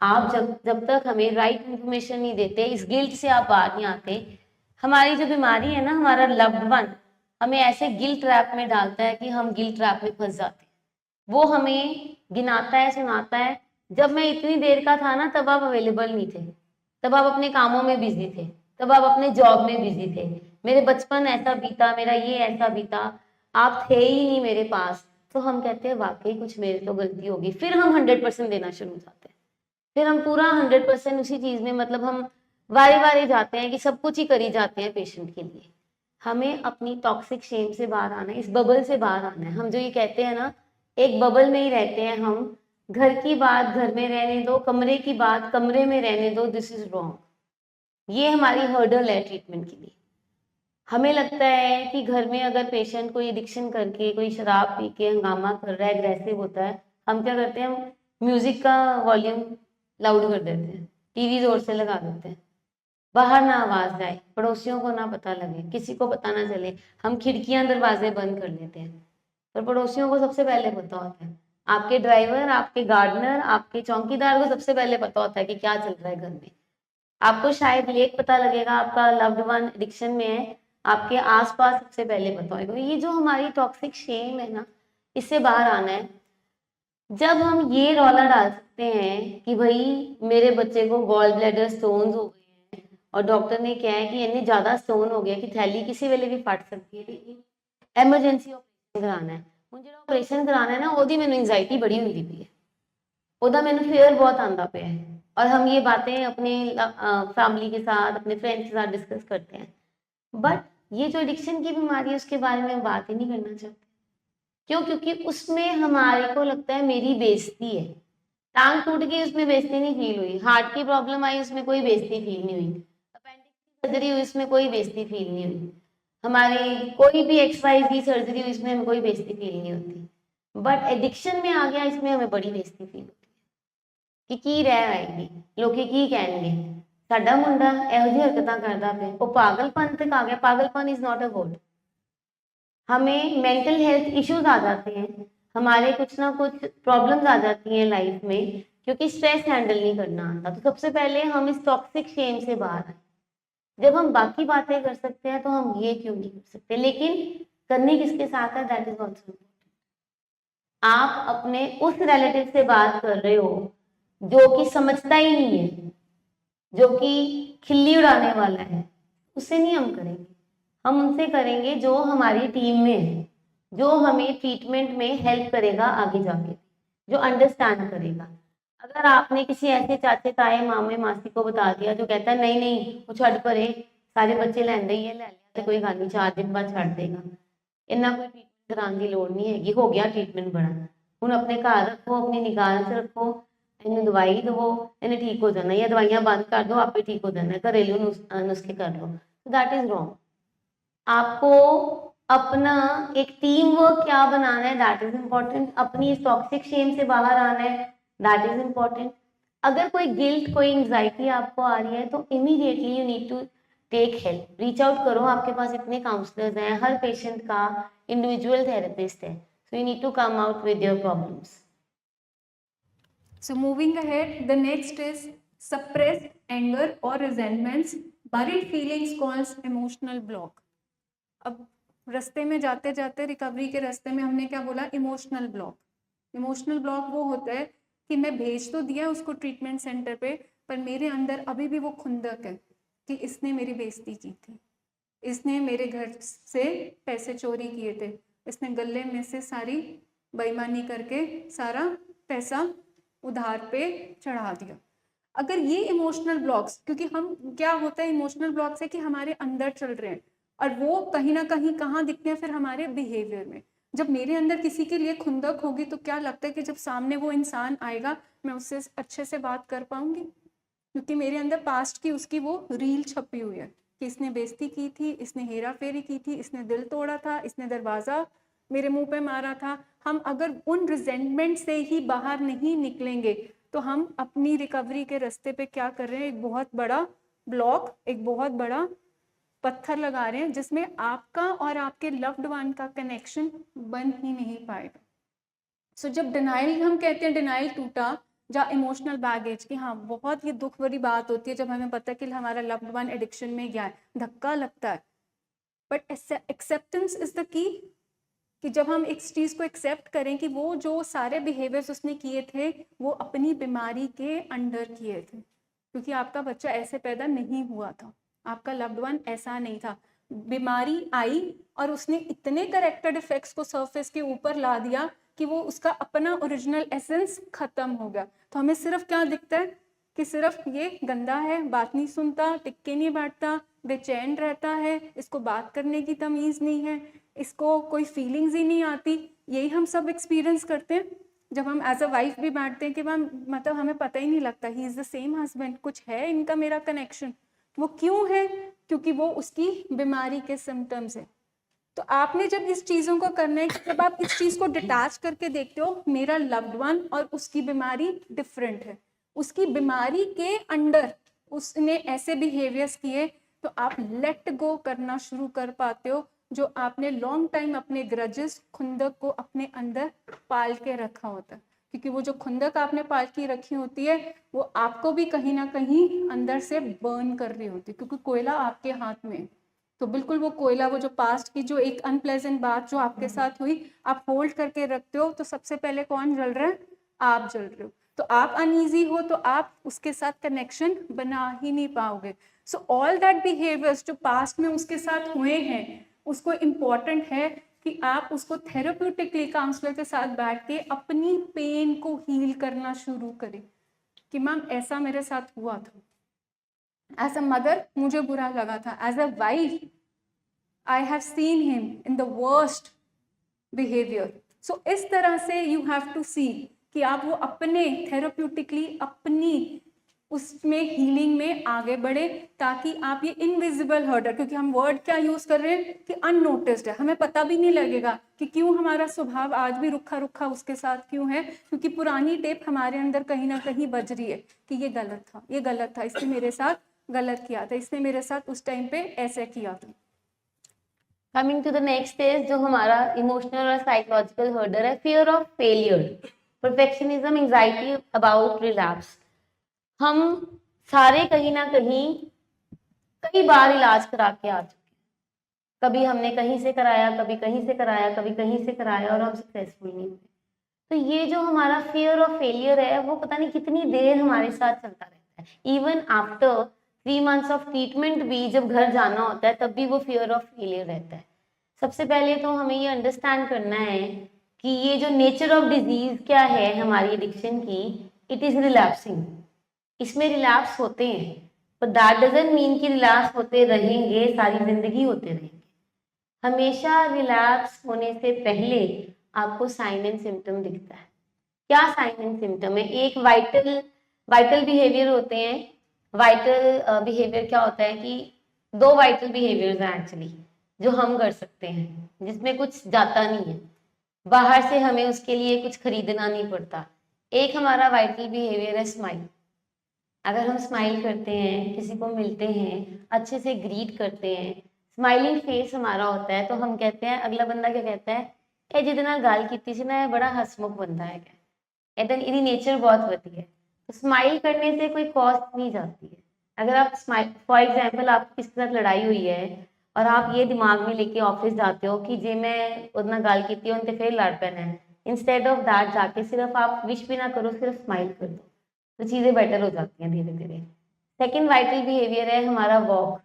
S2: आप जब जब तक हमें राइट इन्फॉर्मेशन नहीं देते, इस गिल्ट से आप बाहर नहीं आते, हमारी जो बीमारी है ना, हमारा लव्ड वन हमें ऐसे गिल्ट ट्रैप में डालता है कि हम गिल्ट ट्रैप में फंस जाते हैं। वो हमें गिनाता है, सुनाता है, जब मैं इतनी देर का था ना तब आप अवेलेबल नहीं थे, तब आप अपने कामों में बिजी थे, तब आप अपने जॉब में बिजी थे, मेरे बचपन ऐसा बीता, मेरा ये ऐसा बीता, आप थे ही नहीं मेरे पास। तो हम कहते हैं वाकई कुछ मेरे तो गलती होगी, फिर हम 100% देना शुरू हो जाते हैं, फिर हम पूरा 100% उसी चीज में, मतलब हम वारे वारे जाते हैं कि सब कुछ ही करी जाते हैं पेशेंट के लिए। हमें अपनी टॉक्सिक शेम से बाहर आना है, इस बबल से बाहर आना है। हम जो ये कहते हैं ना, एक बबल में ही रहते हैं हम, घर की बात घर में रहने दो, कमरे की बात कमरे में रहने दो, दिस इज रॉन्ग। ये हमारी हर्डल है ट्रीटमेंट के लिए। हमें लगता है कि घर में अगर पेशेंट कोई एडिक्शन करके, कोई शराब पी के हंगामा कर रहा है, एग्रेसिव होता है, हम क्या करते हैं, हम म्यूजिक का वॉल्यूम लाउड कर देते हैं, टीवी जोर से लगा देते हैं, बाहर ना आवाज जाए, पड़ोसियों को ना पता लगे, किसी को पता ना चले, हम खिड़कियां दरवाजे बंद कर लेते हैं। पर पड़ोसियों को सबसे पहले पता होता है, आपके ड्राइवर, आपके गार्डनर, आपके चौकीदार को सबसे पहले पता होता है कि क्या चल रहा है घर में। आपको शायद लेट पता लगेगा, आपका लव्ड वन एडिक्शन में है, आपके आसपास सबसे पहले पता होगा। ये जो हमारी टॉक्सिक शेम है ना, इससे बाहर आना है। जब हम ये रौला डाल सकते हैं कि भाई मेरे बच्चे को गॉल ब्लैडर स्टोन्स हो गए हैं और डॉक्टर ने कहा है कि इन्हें ज्यादा स्टोन हो गया कि थैली किसी वेले भी फट सकती है, लेकिन एमरजेंसी ऑपरेशन कराना है, मुझे जो ऑपरेशन कराना है ना, ओदी मैंने एंजाइटी बड़ी हुई पई है, ओदा मैंने फेयर बहुत आंदा पे है। और हम ये बातें अपने फैमिली के साथ, अपने फ्रेंड्स के साथ डिस्कस करते हैं। बट ये जो एडिक्शन की बीमारी है उसके बारे में हम बात ही नहीं करना चाहते। क्यों? क्योंकि उसमें हमारे को लगता है मेरी बेइज्जती है। टांग टूट गई उसमें बेइज्जती नहीं फील हुई, हार्ट की प्रॉब्लम आई उसमें कोई बेइज्जती फील नहीं हुई, अपेंडिक्स की सर्जरी हुई उसमें कोई बेइज्जती फील नहीं हुई, हमारी कोई भी XYZ सर्जरी हुई इसमें हमें कोई बेइज्जती फील नहीं होती। बट एडिक्शन में आ गया इसमें हमें बड़ी बेइज्जती फील होती है कि ਕੀ ਰਹਿ ਆਏਗੀ, ਲੋਕੀ ਕੀ ਕਹਿਣਗੇ, ਸਾਡਾ ਮੁੰਡਾ ਇਹੋ ਜਿਹੀ ਹਰਕਤਾਂ ਕਰਦਾ ਪਿਆ, ਉਹ ਪਾਗਲਪਨ तक आ गया। पागलपन इज नॉट अ वर्ड। हमें मेंटल हेल्थ इश्यूज आ जाते हैं, हमारे कुछ ना कुछ प्रॉब्लम्स आ जाती हैं लाइफ में क्योंकि स्ट्रेस हैंडल नहीं करना आता। तो सबसे पहले हम इस टॉक्सिक शेम से बाहर आए। जब हम बाकी बातें कर सकते हैं तो हम ये क्यों नहीं कर सकते? लेकिन करनी किसके साथ है, दैट इज ऑल्सो। आप अपने उस रिलेटिव से बात कर रहे हो जो कि समझता ही नहीं है, जो कि खिल्ली उड़ाने वाला है, उससे नहीं हम करेंगे। हम उनसे करेंगे जो हमारी टीम में है, जो हमें ट्रीटमेंट में हेल्प करेगा आगे जाके, जो अंडरस्टैंड करेगा। अगर आपने किसी ऐसे चाचे ताए मामे मासी को बता दिया जो कहता है नहीं नहीं वो छड़ परे, सारे बच्चे लैंदे ही है, ले लिया तो कोई गल नहीं, 4 दिन बाद छड़ देगा, इन्ना कोई ट्रीटमेंट कराने की लोड़ नहीं हैगी, हो गया ट्रीटमेंट बड़ा, हुण अपने घर रखो, अपनी निगाह च रखो, इन्हें दवाई दवो, इन्हें ठीक हो जाना, या दवाइयां बंद कर दो आपे ठीक हो जाना, घरेलू नुस्खे कर लो। That is wrong. आपको अपना एक टीम वर्क क्या बनाना है, दैट इज इम्पोर्टेंट। अपनी इस टॉक्सिक शेम से बाहर आना है, दैट इज इम्पोर्टेंट। अगर कोई गिल्ट कोई एंजाइटी आपको आ रही है तो immediately you need to take help, reach out करो। आपके पास इतने काउंसलर्स हैं, हर पेशेंट का इंडिविजुअल थेरेपिस्ट है, so you need to come out with your problems.
S1: So moving ahead, the next is suppressed anger or resentments, buried feelings cause emotional block. अब रास्ते में जाते जाते रिकवरी के रास्ते में हमने क्या बोला, इमोशनल ब्लॉक। इमोशनल ब्लॉक वो होता है कि मैं भेज तो दिया उसको ट्रीटमेंट सेंटर पे, पर मेरे अंदर अभी भी वो खुंदक है कि इसने मेरी बेइज्जती की थी, इसने मेरे घर से पैसे चोरी किए थे, इसने गले में से सारी बेईमानी करके सारा पैसा उधार पे चढ़ा दिया। अगर ये इमोशनल ब्लॉक्स, क्योंकि हम क्या होता है इमोशनल ब्लॉक से कि हमारे अंदर चल रहे हैं और वो कहीं ना कहीं कहाँ दिखते हैं, फिर हमारे बिहेवियर में। जब मेरे अंदर किसी के लिए खुंदक होगी तो क्या लगता है कि जब सामने वो इंसान आएगा मैं उससे अच्छे से बात कर पाऊंगी, क्योंकि मेरे अंदर पास्ट की उसकी वो रील छपी हुई है कि इसने बेइज्जती की थी, इसने हेरा फेरी की थी, इसने दिल तोड़ा था, इसने दरवाज़ा मेरे मुंह पे मारा था। हम अगर उन रिजेंटमेंट से ही बाहर नहीं निकलेंगे तो हम अपनी रिकवरी के रास्ते पे क्या कर रहे हैं, एक बहुत बड़ा ब्लॉक, एक बहुत बड़ा पत्थर लगा रहे हैं जिसमें आपका और आपके लव्ड वन का कनेक्शन बन ही नहीं पाएगा। सो जब डिनाइल, हम कहते हैं डिनाइल टूटा, या इमोशनल बैगेज कि हाँ बहुत ये दुख भरी बात होती है जब हमें पता है कि हमारा लव्ड वन एडिक्शन में गया है, धक्का लगता है। But acceptance is the key, कि जब हम इस चीज़ को एक्सेप्ट करें कि वो जो सारे बिहेवियर्स उसने किए थे वो अपनी बीमारी के अंडर किए थे, क्योंकि आपका बच्चा ऐसे पैदा नहीं हुआ था, आपका लव्ड वन ऐसा नहीं था। बीमारी आई और उसने इतने करेक्टर डिफेक्ट्स को सरफेस के ऊपर ला दिया कि वो उसका अपना ओरिजिनल एसेंस खत्म हो गया। तो हमें सिर्फ क्या दिखता है कि सिर्फ ये गंदा है, बात नहीं सुनता, टिक्के नहीं बैठता, बेचैन रहता है, इसको बात करने की तमीज़ नहीं है, इसको कोई फीलिंग्स ही नहीं आती। यही हम सब एक्सपीरियंस करते हैं जब हम एज अ वाइफ भी बैठते हैं कि मैम मतलब हमें पता ही नहीं लगता he is the same husband, कुछ है इनका मेरा कनेक्शन। वो क्यों है? क्योंकि वो उसकी बीमारी के सिम्टम्स है। तो आपने जब इस चीज़ों को करना है कि जब आप इस चीज़ को डिटैच करके देखते हो, मेरा लव्ड वन और उसकी बीमारी डिफरेंट है, उसकी बीमारी के अंडर उसने ऐसे बिहेवियर्स किए, तो आप लेट गो करना शुरू कर पाते हो जो आपने लॉन्ग टाइम अपने ग्रजेस खुंदक को अपने अंदर पाल के रखा होता है। क्योंकि वो जो खुंदक आपने पाल की रखी होती है वो आपको भी कहीं ना कहीं अंदर से बर्न कर रही होती है, क्योंकि कोयला आपके हाथ में है। तो बिल्कुल वो कोयला, वो जो पास्ट की जो एक अनप्लेजेंट बात जो आपके साथ हुई आप होल्ड करके रखते हो, तो सबसे पहले कौन जल रहा है? आप जल रहे हो। तो आप अनईजी हो तो आप उसके साथ कनेक्शन बना ही नहीं पाओगे। सो ऑल दैट बिहेवियर्स जो पास्ट में उसके साथ हुए हैं, उसको इम्पॉर्टेंट है कि आप उसको थेरेप्यूटिकली काउंसलर के साथ बैठ के अपनी पेन को हील करना शुरू करें कि मैम ऐसा मेरे साथ हुआ था, एज अ मदर मुझे बुरा लगा था, as a wife I have seen him in the worst behaviour. So इस तरह से यू हैव टू सी कि आप वो अपने थेराप्यूटिकली अपनी उसमें हीलिंग में आगे बढ़े, ताकि आप ये इनविजिबल हर्डर, क्योंकि हम वर्ड क्या यूज कर रहे हैं कि अननोटिस्ड है, हमें पता भी नहीं लगेगा कि क्यों हमारा स्वभाव आज भी रुखा रुखा उसके साथ क्यों है, क्योंकि पुरानी टेप हमारे अंदर कहीं ना कहीं बज रही है कि ये गलत था, ये गलत था, इसने मेरे साथ गलत किया था, इसने मेरे साथ उस टाइम पे ऐसे किया था।
S2: Coming to the next stage, जो हमारा इमोशनल और साइकोलॉजिकल हर्डर है, fear of failure, perfectionism, anxiety about relapse. हम सारे कहीं ना कहीं कई बार इलाज करा के आ चुके हैं। कभी हमने कहीं से कराया, कभी कहीं से कराया, कभी कहीं से कराया और हम सक्सेसफुल नहीं हुए। तो ये जो हमारा फियर ऑफ फेलियर है वो पता नहीं कितनी देर हमारे साथ चलता रहता है। Even after 3 months of treatment भी जब घर जाना होता है तब भी वो फियर ऑफ फेलियर रहता है। सबसे पहले तो हमें ये अंडरस्टैंड करना है कि ये जो नेचर ऑफ डिजीज क्या है हमारी एडिक्शन की, इट इज रिलैप्सिंग। इसमें रिलैप्स होते हैं, पर दैट डजंट मीन कि रिलैप्स होते रहेंगे, सारी जिंदगी होते रहेंगे। हमेशा रिलैप्स होने से पहले आपको साइन एंड सिम्टम दिखता है। क्या साइन एंड सिम्टम है? एक वाइटल बिहेवियर होते हैं। वाइटल बिहेवियर क्या होता है कि 2 वाइटल बिहेवियर्स हैं एक्चुअली जो हम कर सकते हैं, जिसमें कुछ जाता नहीं है, बाहर से हमें उसके लिए कुछ खरीदना नहीं पड़ता। एक हमारा वाइटल बिहेवियर है स्माइल। अगर हम स्माइल करते हैं, किसी को मिलते हैं, अच्छे से ग्रीट करते हैं, स्माइलिंग फेस हमारा होता है, तो हम कहते हैं, अगला बंदा क्या कहता है, ए जितना गाल कीती सी ना, बड़ा हसमुख बंदा है, क्या इदी नेचर बहुत वधी है। तो स्माइल करने से कोई कॉस्ट नहीं जाती है। अगर आप स्माइल, फॉर एग्जाम्पल आप किसी के साथ लड़ाई हुई है और आप ये दिमाग में लेके ऑफिस जाते हो कि जे मैं उतना गाल कीती है उनसे फिर लड़ पैना है, इंस्टेड ऑफ दैट जाके सिर्फ आप विश भी ना करो, सिर्फ स्माइल कर दो, तो चीज़ें बेटर हो जाती हैं धीरे धीरे। सेकेंड वाइटल बिहेवियर है हमारा वॉक।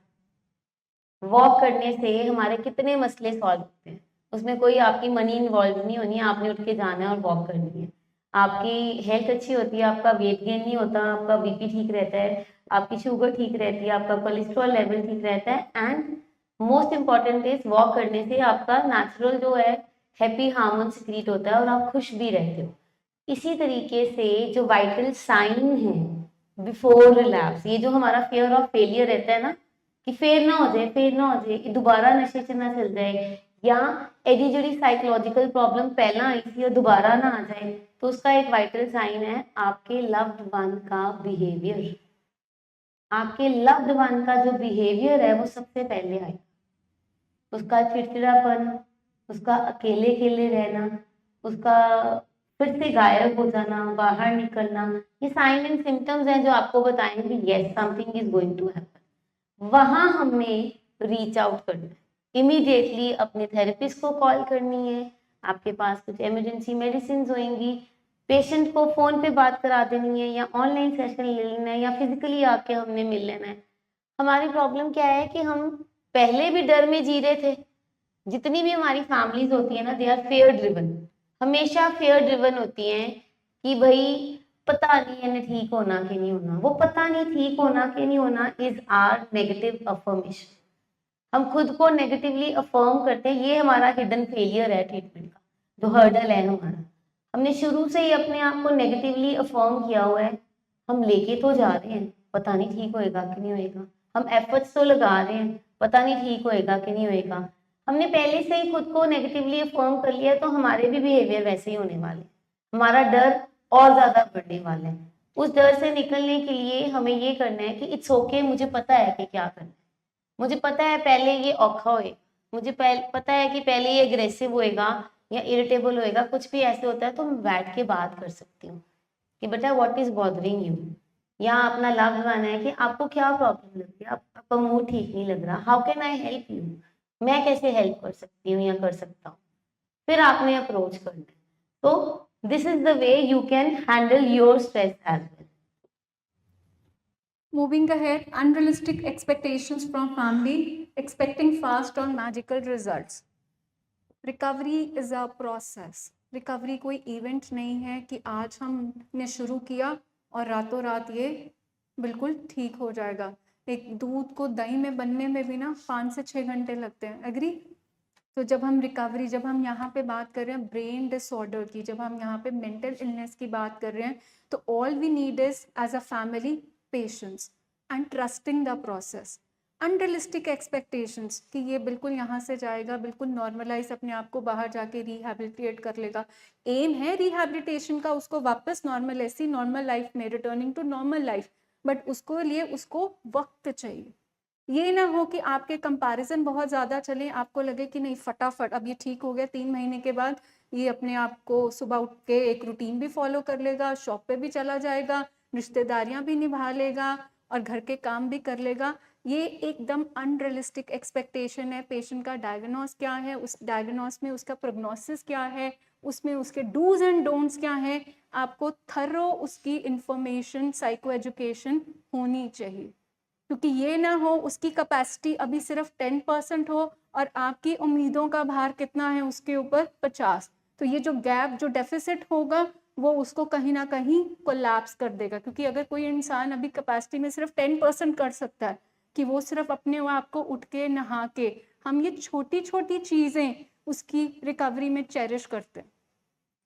S2: वॉक करने से हमारे कितने मसले सॉल्व होते हैं। उसमें कोई आपकी मनी इन्वॉल्व नहीं होनी है, आपने उठ के जाना है और वॉक करनी है। आपकी हेल्थ अच्छी होती है, आपका वेट गेन नहीं होता, आपका बीपी ठीक रहता है, आपकी शुगर ठीक रहती है, आपका कोलेस्ट्रॉल लेवल ठीक रहता है, and most important is walk करने से आपका नेचुरल जो है हैप्पी हार्मोन सिक्रीट होता है और आप खुश भी रहते हो। इसी तरीके से जो वाइटल साइन है बिफोर रिलैप्स, ये जो हमारा फियर ऑफ फेलियर रहता है ना, कि फेल ना हो जाए, फेल ना हो जाए, दोबारा नशे से ना चल जाए, या एडी जी साइकोलॉजिकल प्रॉब्लम पहला आई थी और दोबारा ना आ जाए, तो उसका एक वाइटल साइन है आपके लव्ड वन का बिहेवियर। आपके लव्ड वन का जो बिहेवियर है वो सबसे पहले आए, उसका चिड़चिड़ापन, उसका अकेले अकेले रहना, उसका फिर से गायब हो जाना, बाहर निकलना, ये साइन एंड सिम्टम्स हैं जो आपको बताएंगे yes something is going to happen. वहां हमें रीच आउट करना है, इमीडिएटली अपने थेरेपिस्ट को कॉल करनी है, आपके पास कुछ इमरजेंसी मेडिसिन होंगी, पेशेंट को फोन पे बात करा देनी है, या ऑनलाइन सेशन ले लेना है, या फिजिकली आके हमने मिल लेना है। हमारी प्रॉब्लम क्या है कि हम पहले भी डर में जी रहे थे। जितनी भी हमारी फैमिलीज होती है ना, दे आर फेयर ड्रिवन, हमेशा फेयर ड्रिवन होती हैं कि भाई पता नहीं है ठीक होना कि नहीं होना। वो पता नहीं ठीक होना कि नहीं होना इज आर नेगेटिव अफर्मेशन। हम खुद को नेगेटिवली अफर्म करते हैं, ये हमारा हिडन फेलियर है ट्रीटमेंट का, जो हर्डल है हमारा। हमने शुरू से ही अपने आप को नेगेटिवली अफर्म किया हुआ है। हम लेके तो जा रहे हैं, पता नहीं ठीक होएगा कि नहीं होएगा, हम एफर्ट्स तो लगा रहे हैं, पता नहीं ठीक होएगा कि नहीं होएगा। हमने पहले से ही खुद को नेगेटिवली अफर्म कर लिया, तो हमारे भी बिहेवियर वैसे ही होने वाले, हमारा डर और ज्यादा बढ़ने वाला है। उस डर से निकलने के लिए हमें ये करना है कि इट्स ओके, मुझे पता है कि क्या करना है, मुझे पता है पहले ये औखा होएगा, मुझे पता है कि पहले ये अग्रेसिव होएगा या इरिटेबल होएगा, कुछ भी ऐसे होता है तो मैं बैठ के बात कर सकती हूँ कि बेटा व्हाट इज बॉदरिंग यू, या अपना लव्ड वन है कि आपको क्या प्रॉब्लम लग रही है, आपका मूड ठीक नहीं लग रहा, how can I help you, मैं कैसे हेल्प कर सकती हूँ या कर सकता हूँ, फिर आपने अप्रोच करना है। तो this is the way you can handle your stress as well.
S1: Moving ahead, unrealistic expectations from family, expecting fast or magical results. Recovery is a process. Recovery कोई इवेंट नहीं है कि आज हमने शुरू किया और रातों रात ये बिल्कुल ठीक हो जाएगा। एक दूध को दही में बनने में भी ना 5 से 6 घंटे लगते हैं, एग्री? तो जब हम रिकवरी, जब हम यहाँ पे बात कर रहे हैं ब्रेन डिसऑर्डर की, जब हम यहाँ पे मेंटल इलनेस की बात कर रहे हैं, तो all we need is as a family patience and trusting the process. Unrealistic expectations कि ये बिल्कुल यहाँ से जाएगा, बिल्कुल नॉर्मलाइज अपने आप को बाहर जाके रिहैबिलिटेट कर लेगा। एम है रिहैबिलिटेशन का उसको वापस नॉर्मल, ऐसी नॉर्मल लाइफ में, returning to normal life, but उसको लिए उसको वक्त चाहिए। ये ना हो कि आपके कंपैरिजन बहुत ज़्यादा चले, आपको लगे कि नहीं फटाफट अब ये ठीक हो गया, 3 महीने के बाद ये अपने आप को सुबह उठ के एक रूटीन भी फॉलो कर लेगा, शॉप पे भी चला जाएगा, रिश्तेदारियां भी निभा लेगा और घर के काम भी कर लेगा। ये एकदम अनरियलिस्टिक एक्सपेक्टेशन है। पेशेंट का डायग्नोस क्या है, उस डायग्नोस में उसका प्रोग्नोसिस क्या है, उसमें उसके डूज एंड डोंट्स क्या है, आपको थरो उसकी इंफॉर्मेशन, साइको एजुकेशन होनी चाहिए। क्योंकि ये ना हो उसकी कैपेसिटी अभी सिर्फ 10% हो और आपकी उम्मीदों का भार कितना है उसके ऊपर 50, तो ये जो गैप, जो डेफिसिट होगा वो उसको कहीं ना कहीं कोलैप्स कर देगा। क्योंकि अगर कोई इंसान अभी कैपेसिटी में सिर्फ 10% कर सकता है कि वो सिर्फ अपने आप को उठ के नहा के, हम ये छोटी छोटी चीज़ें उसकी रिकवरी में चेरिश करते हैं,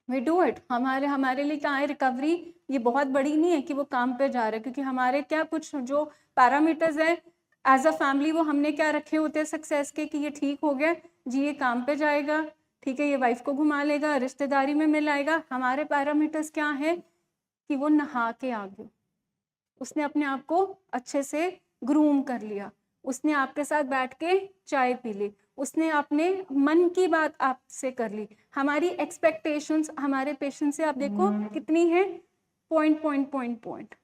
S1: वी डू इट। हमारे लिए क्या है रिकवरी, ये बहुत बड़ी नहीं है कि वो काम पे जा रहा है, क्योंकि हमारे क्या कुछ जो पैरामीटर्स है एज अ फैमिली, वो हमने क्या रखे होते हैं सक्सेस के, कि ये ठीक हो गया जी, ये काम पे जाएगा, ठीक है, ये वाइफ को घुमा लेगा, रिश्तेदारी में मिल आएगा। हमारे पैरामीटर्स क्या है कि वो नहा के आ गया, उसने अपने आप को अच्छे से ग्रूम कर लिया, उसने आपके साथ बैठ के चाय पी ली, उसने अपने मन की बात आपसे कर ली। हमारी एक्सपेक्टेशंस हमारे पेशेंट से आप देखो कितनी है, पॉइंट।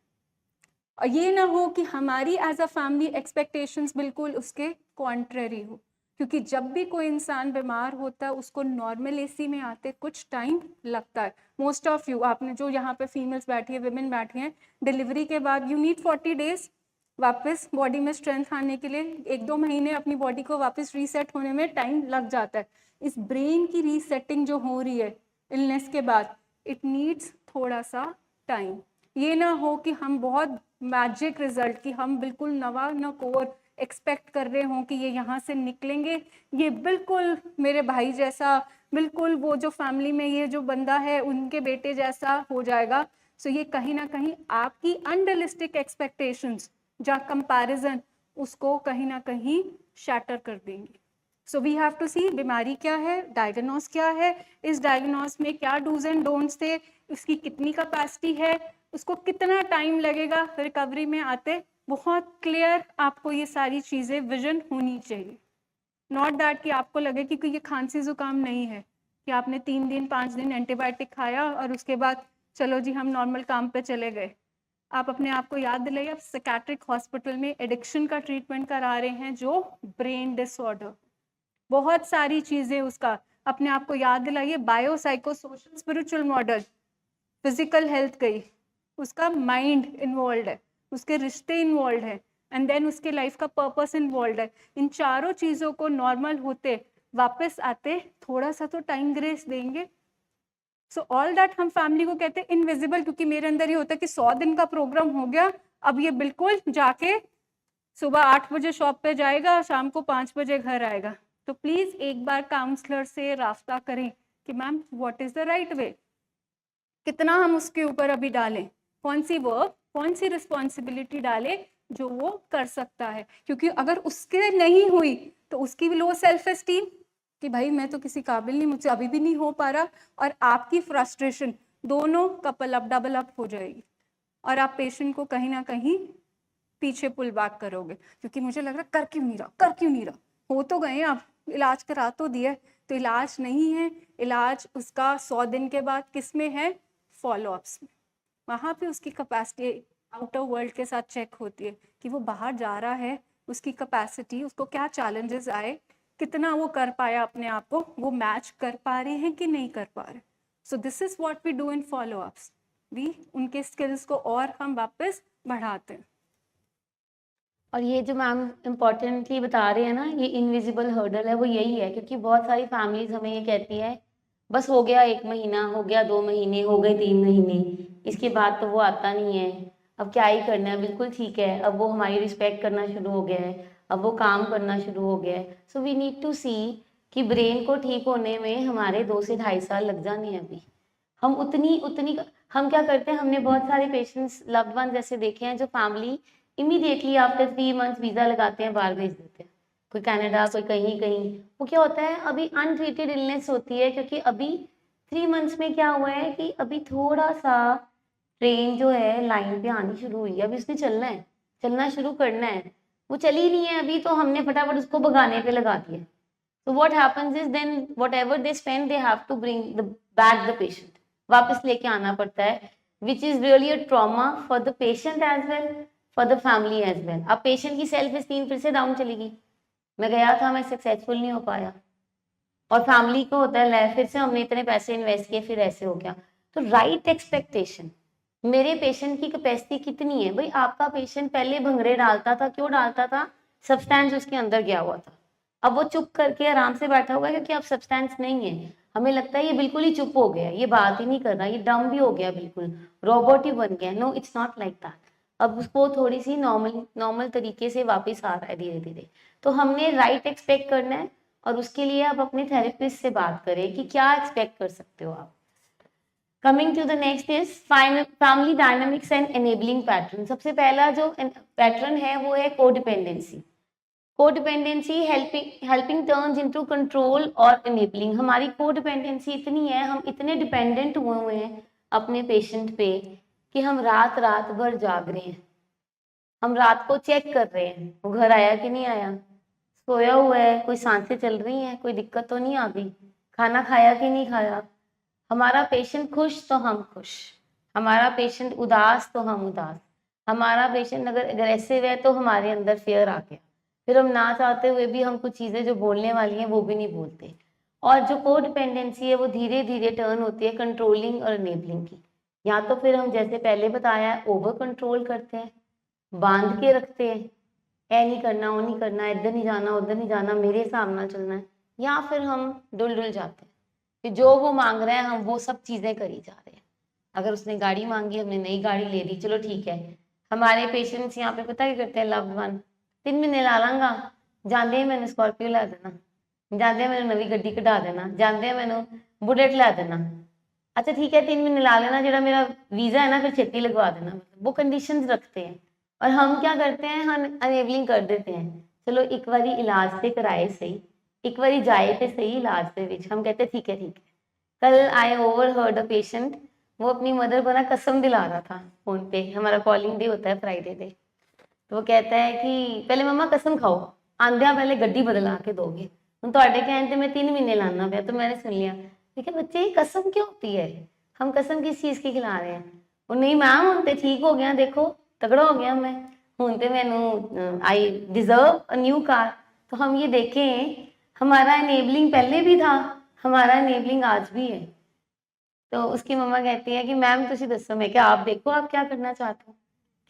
S1: और ये ना हो कि हमारी एज अ फैमिली एक्सपेक्टेशंस बिल्कुल उसके कॉन्ट्ररी हो। क्योंकि जब भी कोई इंसान बीमार होता है उसको नॉर्मलेसी में आते कुछ टाइम लगता है। मोस्ट ऑफ यू, आपने जो यहाँ पे फीमेल्स बैठी है, विमेन बैठी हैं, डिलीवरी के बाद यू नीड 40 डेज वापस बॉडी में स्ट्रेंथ आने के लिए, 1-2 महीने अपनी बॉडी को वापस रीसेट होने में टाइम लग जाता है। इस ब्रेन की रीसेटिंग जो हो रही है इलनेस के बाद, इट नीड्स थोड़ा सा टाइम। ये ना हो कि हम बहुत मैजिक रिजल्ट की हम बिल्कुल नवा नकोर एक्सपेक्ट कर रहे हों कि ये यहाँ से निकलेंगे, ये बिल्कुल मेरे भाई जैसा, बिल्कुल वो जो फैमिली में ये जो बंदा है उनके बेटे जैसा हो जाएगा। सो ये कहीं ना कहीं आपकी अनरियलिस्टिक एक्सपेक्टेशंस, जहाँ कंपैरिजन, उसको कहीं ना कहीं शैटर कर देंगे। सो वी हैव टू सी बीमारी क्या है, डायग्नोस क्या है, इस डायग्नोस में क्या डूज एंड डोंट्स थे, उसकी कितनी कैपेसिटी है, उसको कितना टाइम लगेगा रिकवरी में आते। बहुत क्लियर आपको ये सारी चीज़ें विजन होनी चाहिए। नॉट दैट कि आपको लगे कि ये खांसी जुकाम नहीं है, कि आपने 3 दिन 5 दिन एंटीबायोटिक खाया और उसके बाद चलो जी हम नॉर्मल काम पे चले गए। आप अपने आप को याद दिलाइए, आप साइकियाट्रिक हॉस्पिटल में एडिक्शन का ट्रीटमेंट करा रहे हैं, जो ब्रेन डिसऑर्डर, बहुत सारी चीज़ें उसका अपने आप को याद दिलाइए। Bio psycho social spiritual model, physical health गई, उसका माइंड इन्वॉल्व है, उसके रिश्ते इन्वॉल्व है, एंड देन उसके लाइफ का पर्पस इन्वॉल्व है। इन चारों चीज़ों को नॉर्मल होते वापस आते थोड़ा सा तो टाइम ग्रेस देंगे। सो ऑल दैट हम फैमिली को कहते हैं इनविजिबल, क्योंकि मेरे अंदर ये होता है कि 100 दिन का प्रोग्राम हो गया, अब ये बिल्कुल जाके सुबह 8 बजे शॉप पे जाएगा, शाम को 5 बजे घर आएगा। तो प्लीज एक बार काउंसलर से रास्ता करें कि ma'am what is the right way, कितना हम उसके ऊपर अभी डालें, कौन सी वर्क, कौन सी रिस्पॉन्सिबिलिटी डालें जो वो कर सकता है। क्योंकि अगर उसके नहीं हुई तो उसकी भी लो सेल्फ एस्टीम कि भाई मैं तो किसी काबिल नहीं, मुझसे अभी भी नहीं हो पा रहा, और आपकी फ्रस्ट्रेशन, दोनों कपल अप डबल अप हो जाएगी और आप पेशेंट को कहीं ना कहीं पीछे पुल बैक करोगे। क्योंकि मुझे लग रहा कर क्यों नहीं रहा, हो तो गए, आप इलाज करा तो दिया, तो इलाज नहीं है, इलाज उसका 100 दिन के बाद किस में है, फॉलोअप्स में। वहाँ पे उसकी कैपेसिटी आउटर वर्ल्ड के साथ चेक होती है कि वो बाहर जा रहा है, उसकी कैपेसिटी, उसको क्या चैलेंजेस आए, कितना वो कर पाया, अपने आप को वो मैच कर पा रहे हैं कि नहीं कर पा रहे। So this is what we do in followups, we उनके स्किल्स को और हम वापस बढ़ाते हैं।
S2: और ये जो मैम इम्पोर्टेंटली बता रहे हैं ना, ये इनविजिबल हर्डल है, वो यही है। क्योंकि बहुत सारी फैमिलीज हमें ये कहती है बस हो गया 1 महीना, हो गया 2 महीने, हो गए 3 महीने, इसके बाद तो वो आता नहीं है। अब क्या ही करना है, बिल्कुल ठीक है, अब वो हमारी रिस्पेक्ट करना शुरू हो गया है, अब वो काम करना शुरू हो गया है। सो वी नीड टू सी कि ब्रेन को ठीक होने में हमारे 2 से ढाई साल लग जाने हैं अभी। हम उतनी उतनी हम क्या करते हैं, हमने बहुत सारे पेशेंट्स लव्ड वंस ऐसे देखे हैं जो family immediately after 3 months visa लगाते हैं, बाहर भेज देते हैं, कोई कनाडा, कोई कहीं कहीं। वो क्या होता है, अभी अनट्रीटेड इलनेस होती है, क्योंकि अभी 3 मंथ्स में क्या हुआ है कि अभी थोड़ा सा ट्रेन जो है लाइन पे आनी शुरू हुई है, अभी उसने चलना है, चलना शुरू करना है, वो चली नहीं है अभी, तो हमने फटाफट उसको भगाने पे लगा दिया। So what happens is then whatever they spend they have to bring back the patient, वापस लेके आना पड़ता है, which is really a trauma for the patient as well, for the family as well। अब patient की self esteem फिर से down चलेगी, मैं गया था, मैं सक्सेसफुल नहीं हो पाया, और फैमिली को होता है ले फिर से हमने इतने पैसे इन्वेस्ट किए फिर ऐसे हो गया। तो राइट एक्सपेक्टेशन, मेरे पेशेंट की कैपेसिटी कितनी है भाई। आपका पेशेंट पहले भंगरे डालता था, क्यों डालता था, सब्सटेंस उसके अंदर गया हुआ था, अब वो चुप करके आराम से बैठा हुआ है क्योंकि अब सब्सटेंस नहीं है। हमें लगता है ये बिल्कुल ही चुप हो गया, ये बात ही नहीं कर रहा, ये डम भी हो गया, बिल्कुल रोबोट ही बन गया। No, it's not like that. अब उसको थोड़ी सी नॉर्मल नॉर्मल तरीके से वापस आ रहा है धीरे धीरे। तो हमने राइट एक्सपेक्ट करना है, और उसके लिए आप अपने थेरेपिस्ट से बात करें कि क्या एक्सपेक्ट कर सकते हो आप। Coming to the next is family dynamics and enabling pattern. सबसे पहला जो पैटर्न है वो है codependency. Codependency helping turns into control और एनेबलिंग। हमारी कोडिपेंडेंसी इतनी है, हम इतने डिपेंडेंट हुए हैं अपने पेशेंट पे कि हम रात रात भर जाग रहे हैं, हम रात को चेक कर रहे हैं वो घर आया कि नहीं आया, सोया हुआ है, कोई सांसें चल रही हैं, कोई दिक्कत तो नहीं आ गई, खाना खाया कि नहीं खाया। हमारा पेशेंट खुश तो हम खुश, हमारा पेशेंट उदास तो हम उदास, हमारा पेशेंट अगर अग्रेसिव है तो हमारे अंदर फियर आ गया, फिर हम ना चाहते हुए भी हम कुछ चीज़ें जो बोलने वाली हैं वो भी नहीं बोलते। और जो कोडिपेंडेंसी है वो धीरे धीरे टर्न होती है कंट्रोलिंग और इनेबलिंग की। या तो फिर हम जैसे पहले बताया है ओवर कंट्रोल करते हैं, बांध के रखते हैं, ऐ नहीं करना, वो नहीं करना, इधर नहीं जाना, उधर नहीं जाना, मेरे हिसाब ਨਾਲ चलना है। या फिर हम डुल डुल जाते हैं कि जो वो मांग रहे हैं हम वो सब चीज़ें करी जा रहे हैं। अगर उसने गाड़ी मांगी, हमने नई गाड़ी ले ली, चलो ठीक है। हमारे पेशेंट्स यहाँ पे पता क्या करते हैं, लव्ड वन 3 महीने ला लांगा, ਜਾਂਦੇ मैंने स्कॉर्पियो ला देना, ਜਾਂਦੇ मैंने नवी गड्डी कढ़ा देना, ਜਾਂਦੇ मैंने बुलेट ला देना। अच्छा ठीक है 3 महीने ला लेना, जो मेरा वीज़ा है ना फिर छेती लगवा देना, वो कंडीशंस रखते हैं। और हम क्या करते हैं, हम अनेबलिंग कर देते हैं, चलो एक बारी इलाज से कराए सही, एक बारी जाए तो सही इलाज ਦੇ ਵਿੱਚ। हम कहते ठीक है ठीक है। कल आई ओवरहर्ड अ पेशेंट, वो अपनी मदर को ना कसम दिला रहा था फोन पे, हमारा कॉलिंग डे होता है फ्राइडे डे। तो वो कहता है कि पहले मम्मा कसम खाओ, आंदिया पहले गड्डी बदला के दोगे, हम ਤੁਹਾਡੇ कहने ਤੇ मैं 3 महीने लाना पाया। तो मैंने सुन लिया, ठीक है बच्चे ये कसम क्यों होती है, हम कसम किस चीज़ की खिला रहे हैं। वो नहीं मैम हम तो ठीक हो गया, देखो तगड़ा हो गया मैं, हूँ तो मैनू I deserve a new car. तो हम ये देखें हमारा इनेबलिंग पहले भी था, हमारा इनेबलिंग आज भी है। तो उसकी मम्मा कहती है कि मैम तुसी दसो, मैं क्या आप देखो आप क्या करना चाहते हो।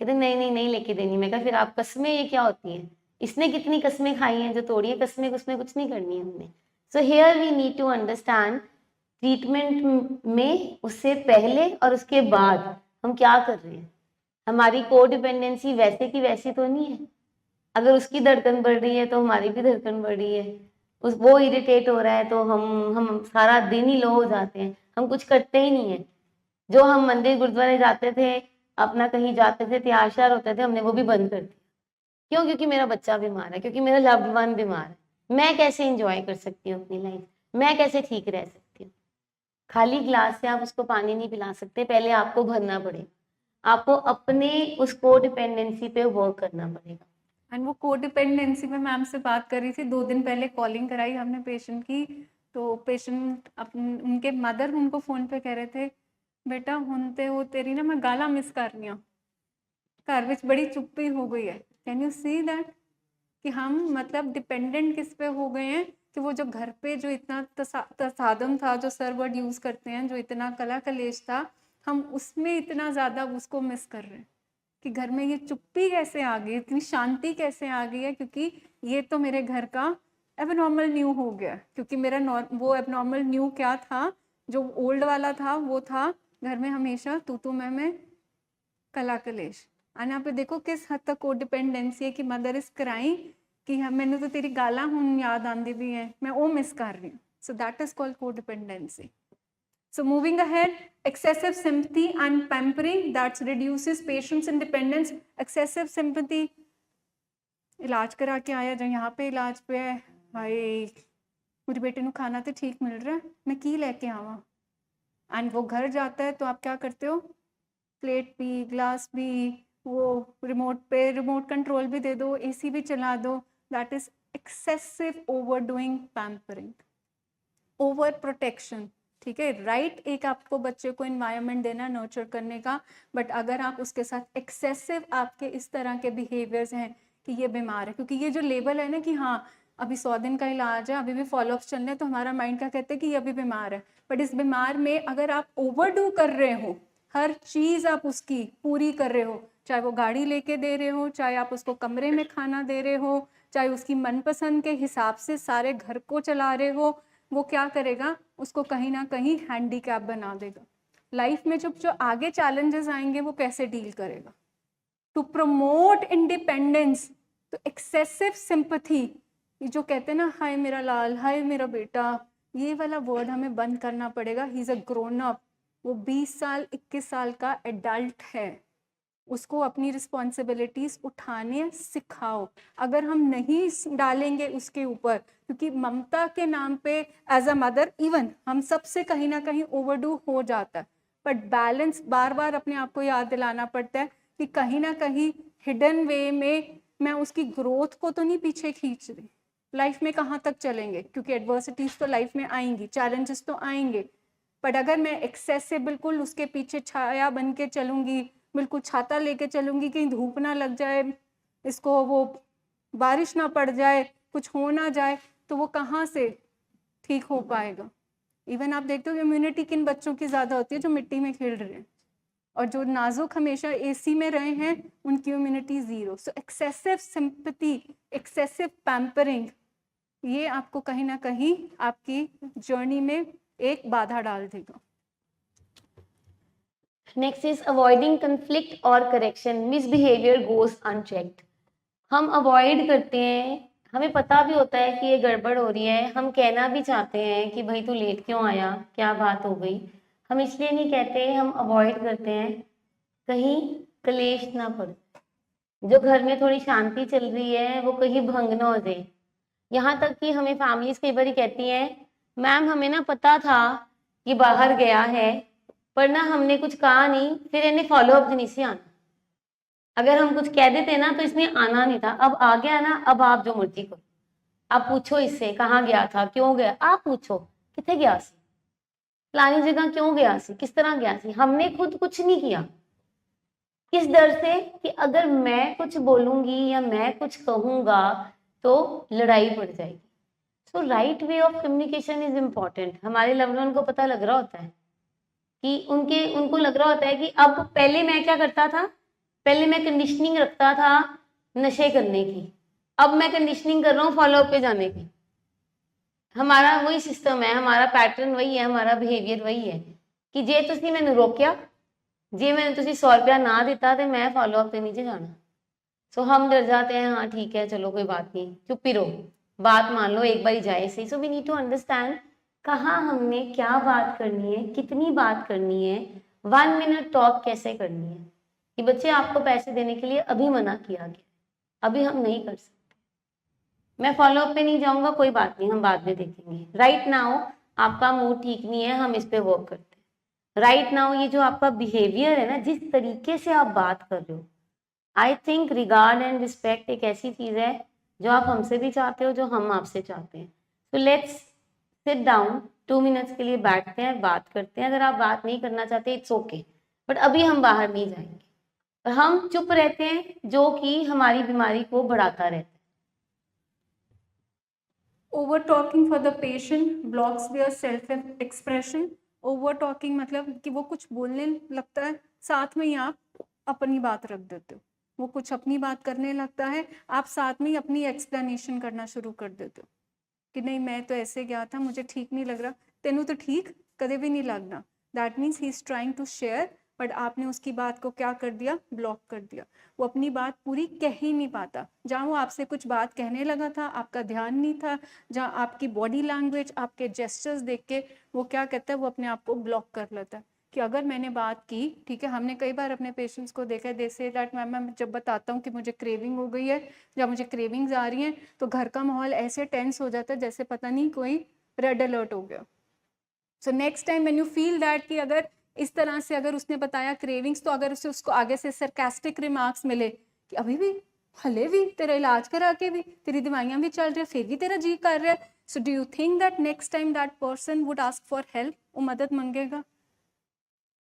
S2: कहते नहीं नहीं नहीं लेके देनी। मैं कहा फिर आप कस्में ये क्या होती हैं, इसने कितनी कस्में खाई हैं जो तोड़ी है, कस्में उसमें कुछ नहीं करनी है हमने। So here we need to understand treatment में उससे पहले और उसके बाद हम क्या कर रहे हैं। हमारी कोडिपेंडेंसी वैसे की वैसी तो नहीं है, अगर उसकी धड़कन बढ़ रही है तो हमारी भी धड़कन बढ़ रही है, उस वो इरिटेट हो रहा है तो हम सारा दिन ही लो हो जाते हैं, हम कुछ करते ही नहीं है। जो हम मंदिर गुरुद्वारे जाते थे, अपना कहीं जाते थे, तैयार श्यार होते थे, हमने वो भी बंद कर दिया। क्यों? क्योंकि मेरा बच्चा बीमार है, क्योंकि मेरा लव्ड वन बीमार है। मैं कैसे एंजॉय कर सकती हूँ अपनी लाइफ, मैं कैसे ठीक रह सकती हूँ। खाली ग्लास से आप उसको पानी नहीं पिला सकते, पहले आपको भरना पड़ेगा, आपको अपने उस कोडिपेंडेंसी पे वर्क करना पड़ेगा।
S1: एंड वो कोडिपेंडेंसी में मैम से बात करी थी, 2 दिन पहले कॉलिंग कराई हमने पेशेंट की। तो पेशेंट उनके मदर उनको फोन पे कह रहे थे, बेटा हुण ते वो तेरी ना मैं गाला मिस कर रही हूँ, घर विच बड़ी चुप्पी हो गई है। कैन यू सी दैट कि हम मतलब डिपेंडेंट किस पे हो गए हैं, कि वो जो घर पे जो इतना तसादम था, जो सर वर्ड यूज़ करते हैं, जो इतना कला कलेश था, हम उसमें इतना ज़्यादा उसको मिस कर रहे हैं कि घर में ये चुप्पी कैसे आ गई, इतनी शांति कैसे आ गई है, क्योंकि ये तो मेरे घर का एबनॉर्मल न्यू हो गया। क्योंकि मेरा वो एबनॉर्मल न्यू क्या था, जो ओल्ड वाला था वो था घर में हमेशा तू मैं कला कलेश। एंड यहाँ पे देखो किस हद तक कोड डिपेंडेंसी है कि मदर इज क्राइंग कि हम मैंने तो तेरी गाला हुन याद आंदी भी है, मैं वो मिस कर रही हूँ. So that is called code dependency. So moving ahead, excessive sympathy and pampering that reduces patient's independence. Excessive sympathy, इलाज करा के आया जो यहाँ पे इलाज पे है, हाय मेरे बेटे को खाना तो ठीक मिल रहा है, मैं की लेके आवा. एंड वो घर जाता है तो आप क्या करते हो, प्लेट भी ग्लास भी वो रिमोट पे रिमोट कंट्रोल भी दे दो, एसी भी चला दो. That is excessive over doing pampering, over protection. ठीक है, राइट एक आपको बच्चे को इन्वायरमेंट देना नर्चर करने का, बट अगर आप उसके साथ एक्सेसिव आपके इस तरह के बिहेवियर्स हैं कि ये बीमार है, क्योंकि ये जो लेबल है ना कि हाँ अभी 100 दिन का इलाज है, अभी भी फॉलोअप्स चल रहे हैं, तो हमारा माइंड क्या कहते हैं कि ये अभी बीमार है. बट इस बीमार में अगर आप ओवरडू कर रहे हो, हर चीज़ आप उसकी पूरी कर रहे हो, चाहे वो गाड़ी लेके दे रहे हो, चाहे आप उसको कमरे में खाना दे रहे हो, चाहे उसकी मनपसंद के हिसाब से सारे घर को चला रहे हो, वो क्या करेगा, उसको कहीं ना कहीं हैंडीकैप बना देगा. लाइफ में जो आगे चैलेंजेस आएंगे वो कैसे डील करेगा. टू प्रमोट इंडिपेंडेंस, तो एक्सेसिव सिंपैथी, ये जो कहते हैं ना हाय मेरा लाल, हाय मेरा बेटा, ये वाला वर्ड हमें बंद करना पड़ेगा. He is a grown up, वो 20 साल 21 साल का एडल्ट है, उसको अपनी रिस्पॉन्सिबिलिटीज उठाने सिखाओ. अगर हम नहीं डालेंगे उसके ऊपर, क्योंकि ममता के नाम पे एज अ मदर इवन हम सबसे कहीं ना कहीं ओवरडू हो जाता है, बट बैलेंस बार बार अपने आप को याद दिलाना पड़ता है कि कहीं ना कहीं हिडन वे में मैं उसकी ग्रोथ को तो नहीं पीछे खींच रही. लाइफ में कहाँ तक चलेंगे, क्योंकि एडवर्सिटीज तो लाइफ में आएंगी, चैलेंजेस तो आएंगे, बट अगर मैं एक्सेस से बिल्कुल उसके पीछे छाया बन के चलूंगी, बिल्कुल छाता लेके चलूंगी, कहीं धूप ना लग जाए इसको, वो बारिश ना पड़ जाए, कुछ हो ना जाए, तो वो कहाँ से ठीक हो पाएगा. इवन आप देखते हो इम्यूनिटी किन बच्चों की ज़्यादा होती है, जो मिट्टी में खेल रहे हैं, और जो नाजुक हमेशा एसी में रहे हैं उनकी इम्यूनिटी ज़ीरो. सो एक्सेसिव सिंपैथी, एक्सेसिव पैम्परिंग, ये आपको कहीं ना कहीं आपकी जर्नी में एक बाधा डाल देगा.
S2: नेक्स्ट इज अवॉइडिंग कंफ्लिक्ट और करेक्शन. Misbehaviour goes unchecked. हम अवॉइड करते हैं, हमें पता भी होता है कि ये गड़बड़ हो रही है, हम कहना भी चाहते हैं कि भाई तू लेट क्यों आया, क्या बात हो गई. हम इसलिए नहीं कहते, हम अवॉइड करते हैं कहीं कलेश ना पड़े, जो घर में थोड़ी शांति चल रही है वो कहीं भंग ना हो जाए. यहाँ तक कि हमें फैमिलीज कई बार कहती हैं, मैम हमें ना पता था कि बाहर गया है, पर ना हमने कुछ कहा नहीं, फिर इन्हें फॉलो अप नहीं से आना. अगर हम कुछ कह देते ना तो इसने आना नहीं था, अब आ गया ना, अब आप जो मर्जी करो. आप पूछो इससे कहाँ गया था, क्यों गया, आप पूछो कितने गया सी, फलानी जगह क्यों गया सी, किस तरह गया सी. हमने खुद कुछ नहीं किया, किस डर से कि अगर मैं कुछ बोलूंगी या मैं कुछ कहूंगा तो लड़ाई पड़ जाएगी. So right way of communication is important. हमारे लव्ड वन को पता लग रहा होता है कि उनको लग रहा होता है कि अब पहले मैं क्या करता था, पहले मैं कंडीशनिंग रखता था नशे करने की, अब मैं कंडीशनिंग कर रहा हूँ फॉलोअप पे जाने की. हमारा वही सिस्टम है, हमारा पैटर्न वही है, हमारा बिहेवियर वही है कि जे तुसी मैंने रोकिया, जे मैंने तुसी 100 रुपया ना दिता तो मैं फॉलोअप पे नीचे जाना. सो हम डर जाते हैं, हाँ ठीक है चलो कोई बात नहीं, चुप ही रहो, बात मान लो एक बार जाए सही. So we need to understand कहाँ हमने क्या बात करनी है, कितनी बात करनी है, 1 मिनट टॉक कैसे करनी है. कि बच्चे आपको पैसे देने के लिए अभी मना किया गया, अभी हम नहीं कर सकते, मैं फॉलोअप पे नहीं जाऊंगा, कोई बात नहीं हम बाद में देखेंगे. राइट नाउ आपका मूड ठीक नहीं है, हम इस पे वर्क करते हैं. राइट नाउ ये जो आपका बिहेवियर है ना, जिस तरीके से आप बात कर रहे हो, I think regard and respect एक ऐसी चीज है जो आप हमसे भी चाहते हो, जो हम आपसे चाहते हैं. तो लेट्स सिट डाउन, 2 मिनट्स के लिए बैठते हैं, बात करते हैं. अगर आप बात नहीं करना चाहते इट्स ओके, बट अभी हम बाहर नहीं जाएंगे. और हम चुप रहते हैं जो कि हमारी बीमारी को बढ़ाता रहता है.
S1: Over talking for the patient blocks their self expression. Over talking मतलब कि वो कुछ बोलने लगता है, साथ में ही आप अपनी बात रख देते हो, वो कुछ अपनी बात करने लगता है, आप साथ में ही अपनी एक्सप्लेनेशन करना शुरू कर देते हो कि नहीं मैं तो ऐसे गया था, मुझे ठीक नहीं लग रहा. तेनू तो ठीक कदे भी नहीं लगना. That means he is trying to share but आपने उसकी बात को क्या कर दिया, ब्लॉक कर दिया। वो अपनी बात पूरी कह ही नहीं पाता। जहाँ वो आपसे कुछ बात कहने लगा था, आपका ध्यान नहीं था, जहाँ आपकी बॉडी लैंग्वेज, आपके जेस्चर्स देख के वो क्या कहता है, वो अपने आप को ब्लॉक कर लेता है कि अगर मैंने बात की, ठीक है। हमने कई बार अपने पेशेंट्स को देखा है, दे से दैट मैम, मैं जब बताता हूँ कि मुझे क्रेविंग हो गई है या मुझे क्रेविंग्स आ रही हैं, तो घर का माहौल ऐसे टेंस हो जाता है जैसे पता नहीं कोई रेड अलर्ट हो गया। So next time when you feel that कि अगर इस तरह से अगर उसने बताया क्रेविंग्स, तो अगर उसे उसको आगे से सरकास्टिक रिमार्क्स मिले कि अभी भी, हले भी, तेरा इलाज करा के भी, तेरी दवाइयाँ भी चल रही है, फिर भी तेरा जी कर रहा है, so do you think that next time that person would ask for help, वो मदद मांगेगा?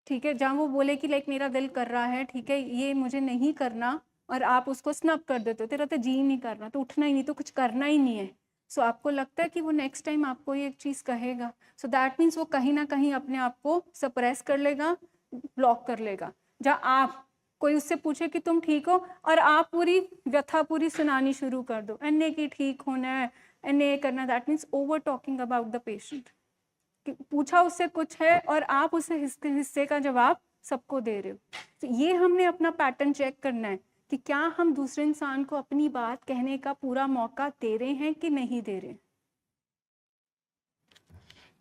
S1: ठीक है, जहाँ वो बोले कि लाइक मेरा दिल कर रहा है, ठीक है, ये मुझे नहीं करना, और आप उसको स्नप कर देते हो, तेरा तो जी नहीं करना, तो उठना ही नहीं, तो कुछ करना ही नहीं है। सो आपको लगता है कि वो नेक्स्ट टाइम आपको ये चीज़ कहेगा, सो दैट मीन्स वो कहीं ना कहीं अपने आप को सप्रेस कर लेगा, ब्लॉक कर लेगा। जहाँ आप कोई उससे पूछे कि तुम ठीक हो, और आप पूरी व्यथा पूरी सुनानी शुरू कर दो, एने की ठीक होना है, एने ये करना, that means over talking about the patient. पूछा उससे कुछ है और आप उसे हिस्से का जवाब सबको दे रहे हो। तो ये हमने अपना पैटर्न चेक करना है कि क्या हम दूसरे इंसान को अपनी बात कहने का पूरा मौका दे रहे हैं कि नहीं दे रहे।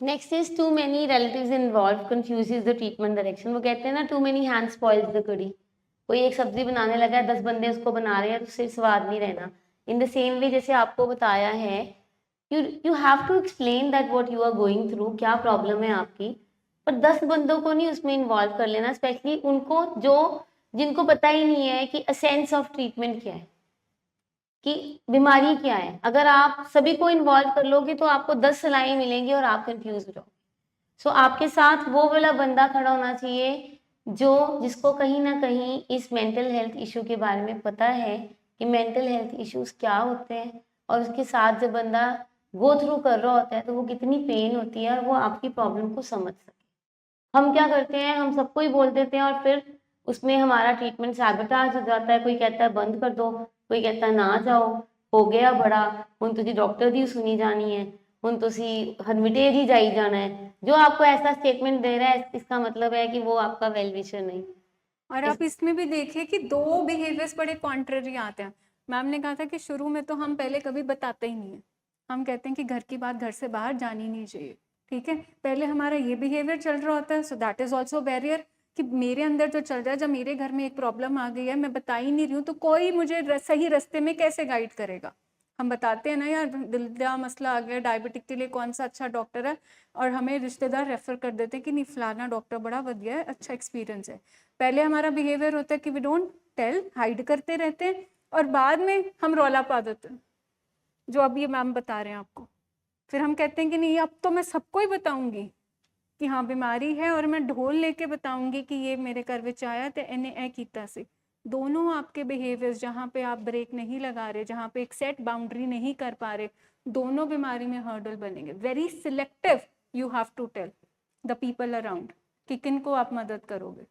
S2: Next is too many relatives involve confuses the treatment direction. वो कहते हैं ना, too many hand spoils the कड़ी। कोई एक सब्जी बनाने लगा है, 10 बंदे उसको बना रहे हैं, तो उससे स्वाद नहीं रहना। इन द सेम वे, जैसे आपको बताया है, you have to explain that what you are going through, क्या प्रॉब्लम है आपकी, पर 10 बंदों को नहीं उसमें इन्वॉल्व कर लेना, स्पेशली उनको जो जिनको पता ही नहीं है कि एसेंस ऑफ ट्रीटमेंट क्या है, कि बीमारी क्या है। अगर आप सभी को इन्वॉल्व कर लोगे तो आपको 10 सलाहें मिलेंगी और आप कंफ्यूज हो जाओगे। सो आपके साथ वो वाला बंदा खड़ा होना चाहिए जिसको कहीं ना कहीं इस मेंटल हेल्थ इशू के बारे में पता है कि मेंटल हेल्थ इश्यूज क्या होते हैं, और उसके साथ जब बंदा गो थ्रू कर रहा होता है तो वो कितनी पेन होती है, और वो आपकी प्रॉब्लम को समझ सके। हम क्या करते हैं, हम सबको ही बोल देते हैं, और फिर उसमें हमारा ट्रीटमेंट सैबोटाज हो जाता है। कोई कहता है बंद कर दो, कोई कहता है ना जाओ, हो गया बड़ा, हुण तुसी डॉक्टर दी सुनी जानी है, हुण तुसी हरमिटेज ही जाई जाना है। जो आपको ऐसा स्टेटमेंट दे रहा है, इसका मतलब है कि वो आपका वेल विशर नहीं।
S1: और आप इसमें भी देखिए कि दो बिहेवियर्स बड़े कॉन्ट्ररी आते हैं। मैम ने कहा था कि शुरू में तो हम पहले कभी बताते ही नहीं है, हम कहते हैं कि घर की बात घर से बाहर जानी नहीं चाहिए। ठीक है, पहले हमारा ये बिहेवियर चल रहा होता है, so that is also barrier कि मेरे अंदर जो चल रहा है, जब मेरे घर में एक प्रॉब्लम आ गई है, मैं बता ही नहीं रही हूँ, तो कोई मुझे सही रास्ते में कैसे गाइड करेगा। हम बताते हैं ना यार, दिल का मसला आ गया, डायबिटिक के लिए कौन सा अच्छा डॉक्टर है, और हमें रिश्तेदार रेफर कर देते हैं कि नहीं फलाना डॉक्टर बड़ा बढ़िया है, अच्छा एक्सपीरियंस है। पहले हमारा बिहेवियर होता है कि वी डोंट टेल, हाइड करते रहते हैं, और बाद में हम रौला पा देते हैं, जो अब ये मैम बता रहे हैं आपको। फिर हम कहते हैं कि नहीं अब तो मैं सबको ही बताऊंगी कि हाँ बीमारी है, और मैं ढोल लेके बताऊंगी कि ये मेरे घर विच आया तो इन्हें ए कीता सी। दोनों आपके बिहेवियर्स जहाँ पे आप ब्रेक नहीं लगा रहे, जहाँ पे एक सेट बाउंड्री नहीं कर पा रहे, दोनों बीमारी में हर्डल बनेंगे। Very selective you have to tell the people around कि किन को आप मदद करोगे।